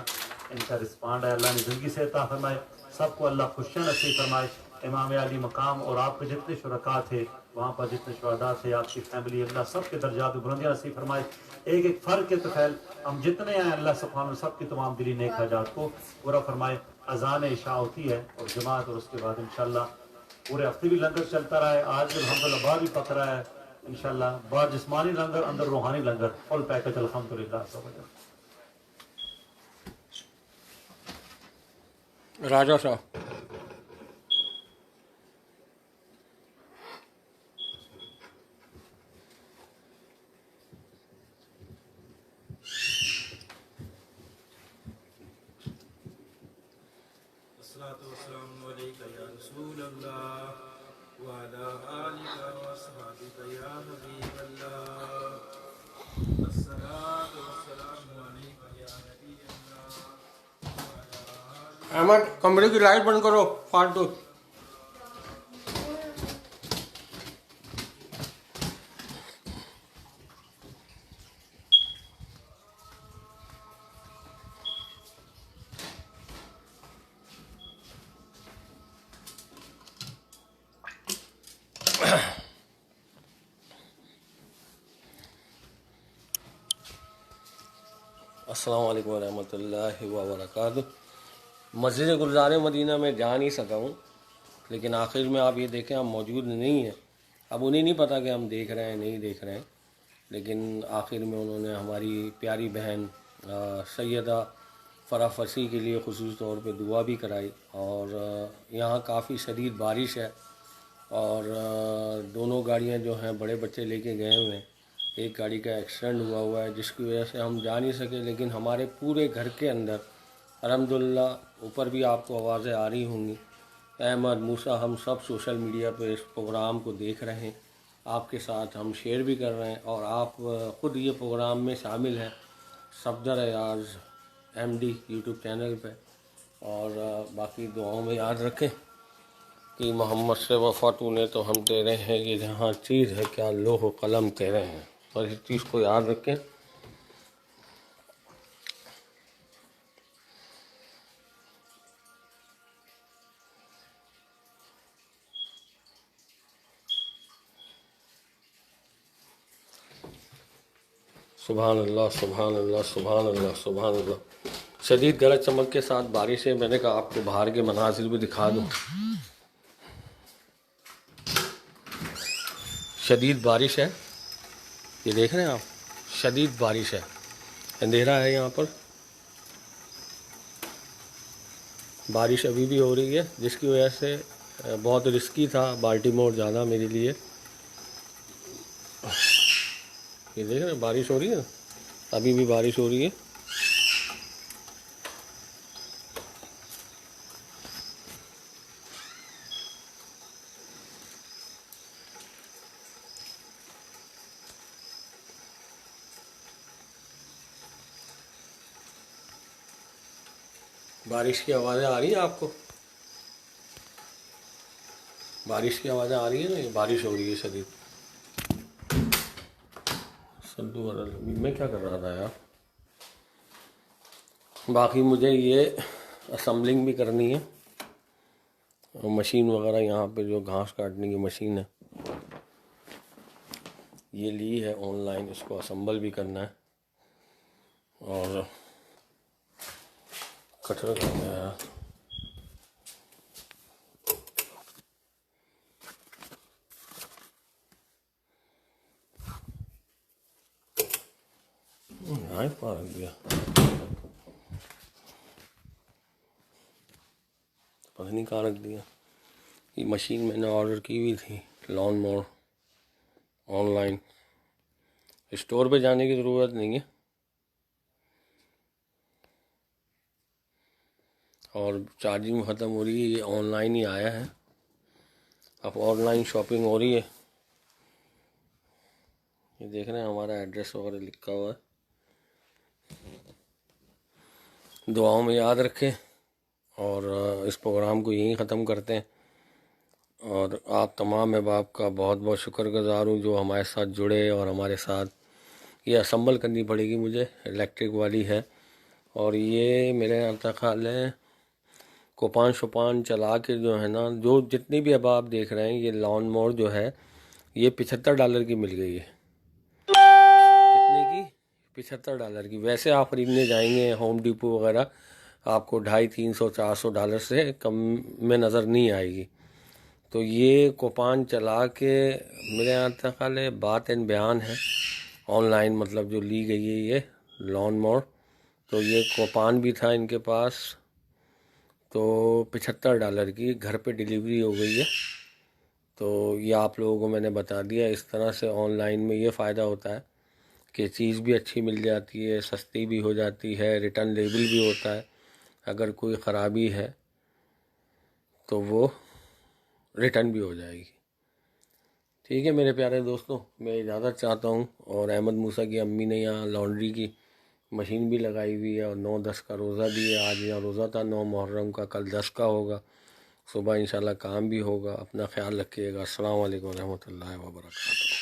ان کا رسپانڈ ہے، اللہ نے زندگی سے عطا فرمائے، سب کو اللہ خوشیاں نصیب فرمائے۔ امام علی مقام اور آپ کے جتنے شرکاء تھے وہاں پر، جتنے شہداء تھے، آپ کی فیملی، اللہ سب کے درجات و بلندیاں نصیب فرمائے۔ ایک ایک فرد کے طفیل ہم جتنے ہیں، اللہ سبحانہ سب کی تمام دلی نیک حاجات کو پورا فرمائے۔ اذان عشاء ہوتی ہے اور جماعت، اور اس کے بعد انشاءاللہ پورے ہفتے بھی لنگر چلتا رہا ہے، آج بھی الحمدللہ باہر بھی پک رہا ہے انشاءاللہ، باہر جسمانی لنگر، اندر روحانی لنگر، فل پیکج الحمدللہ۔ راجہ صاحب والصلاة والسلام وعلى آلك وأصحابك يا حبيب الله الصلاة والسلام عليك يا نبي الله وعلى آلك احمد کمرے کی لائٹ بند کرو فالتو. السلام علیکم ورحمۃ اللہ وبرکاتہ. مسجد گلزار مدینہ میں جا نہیں سکا ہوں، لیکن آخر میں آپ یہ دیکھیں ہم موجود نہیں ہیں. اب انہیں نہیں پتہ کہ ہم دیکھ رہے ہیں نہیں دیکھ رہے ہیں، لیکن آخر میں انہوں نے ہماری پیاری بہن سیدہ فرح فصیح کے لیے خصوصی طور پہ دعا بھی کرائی. اور یہاں کافی شدید بارش ہے اور دونوں گاڑیاں جو ہیں بڑے بچے لے کے گئے ہوئے ہیں. ایک گاڑی کا ایکسیڈنٹ ہوا ہے جس کی وجہ سے ہم جا نہیں سکے، لیکن ہمارے پورے گھر کے اندر الحمدللہ اوپر بھی آپ کو آوازیں آ رہی ہوں گی. احمد، موسیٰ، ہم سب سوشل میڈیا پہ اس پروگرام کو دیکھ رہے ہیں، آپ کے ساتھ ہم شیئر بھی کر رہے ہیں اور آپ خود یہ پروگرام میں شامل ہیں Safdar Ayaz MD YouTube channel پہ. اور باقی دعاؤں میں یاد رکھیں کہ محمد سے وفا تو نے تو ہم تیرے ہیں، یہ جہاں چیز ہے کیا لوح و قلم تیرے ہیں. اور اس چیز کو یاد رکھیں. سبحان اللہ سبحان اللہ سبحان اللہ سبحان اللہ. شدید گرج چمک کے ساتھ بارش ہے. میں نے کہا آپ کو باہر کے مناظر بھی دکھا دوں. شدید بارش ہے، یہ دیکھ رہے ہیں آپ، شدید بارش ہے. اندھیرا ہے یہاں پر، بارش ابھی بھی ہو رہی ہے جس کی وجہ سے بہت رسکی تھا بالٹیمور جانا میرے لیے. یہ دیکھ رہے ہیں بارش ہو رہی ہے نا، ابھی بھی بارش ہو رہی ہے. بارش کی آوازیں آ رہی ہیں آپ کو؟ بارش کی آوازیں آ رہی ہیں نا، یہ بارش ہو رہی ہے شدید. سدو میں کیا کر رہا تھا یار. باقی مجھے یہ اسمبلنگ بھی کرنی ہے، مشین وغیرہ یہاں پہ جو گھاس کاٹنے کی مشین ہے یہ لی ہے آن لائن، اس کو اسمبل بھی کرنا ہے اور کٹر کرنا ہے. پا رکھ دیا، پتہ نہیں کہاں رکھ دیا. یہ مشین میں نے آرڈر کی ہوئی تھی lawn more on line. Store پہ جانے کی ضرورت نہیں ہے اور چارجنگ ختم ہو رہی ہے. یہ آن لائن ہی آیا ہے، اب آن لائن شاپنگ ہو رہی ہے. یہ دیکھ رہے ہیں ہمارا ایڈریس وغیرہ لکھا ہوا ہے. دعاؤں میں یاد رکھیں اور اس پروگرام کو یہیں ختم کرتے ہیں. اور آپ تمام احباب کا بہت بہت شکر گزار ہوں جو ہمارے ساتھ جڑے. اور ہمارے ساتھ یہ اسمبل کرنی پڑے گی مجھے، الیکٹرک والی ہے. اور یہ میرے خیال ہے کوپان شوپان چلا کے جو ہے نا، جو جتنی بھی احباب دیکھ رہے ہیں، یہ لان مور جو ہے یہ $75 کی مل گئی ہے. کتنے کی؟ $75 کی. ویسے آپ خریدنے جائیں گے ہوم ڈیپو وغیرہ آپ کو $250 300 $400 سے کم میں نظر نہیں آئے گی. تو یہ کوپان چلا کے میرے یہاں خیال ہے بات ان بیان ہے آن لائن، مطلب جو لی گئی ہے یہ لان مور. تو یہ کوپان بھی تھا ان کے پاس، تو $75 کی گھر پہ ڈیلیوری ہو گئی ہے. تو یہ آپ لوگوں کو میں نے بتا دیا. اس طرح سے آن لائن میں یہ فائدہ ہوتا ہے کہ چیز بھی اچھی مل جاتی ہے، سستی بھی ہو جاتی ہے، ریٹرن لیبل بھی ہوتا ہے. اگر کوئی خرابی ہے تو وہ ریٹرن بھی ہو جائے گی. ٹھیک ہے میرے پیارے دوستوں، میں اجازت چاہتا ہوں، اور احمد موسیٰ کی امی نے یہاں لانڈری کی مشین بھی لگائی ہوئی ہے، اور 9-10 کا روزہ بھی ہے، آج یہاں روزہ تھا 9 محرم کا، کل 10 کا ہوگا، صبح انشاءاللہ کام بھی ہوگا۔ اپنا خیال رکھیے گا۔ السلام علیکم ورحمۃ اللہ وبرکاتہ۔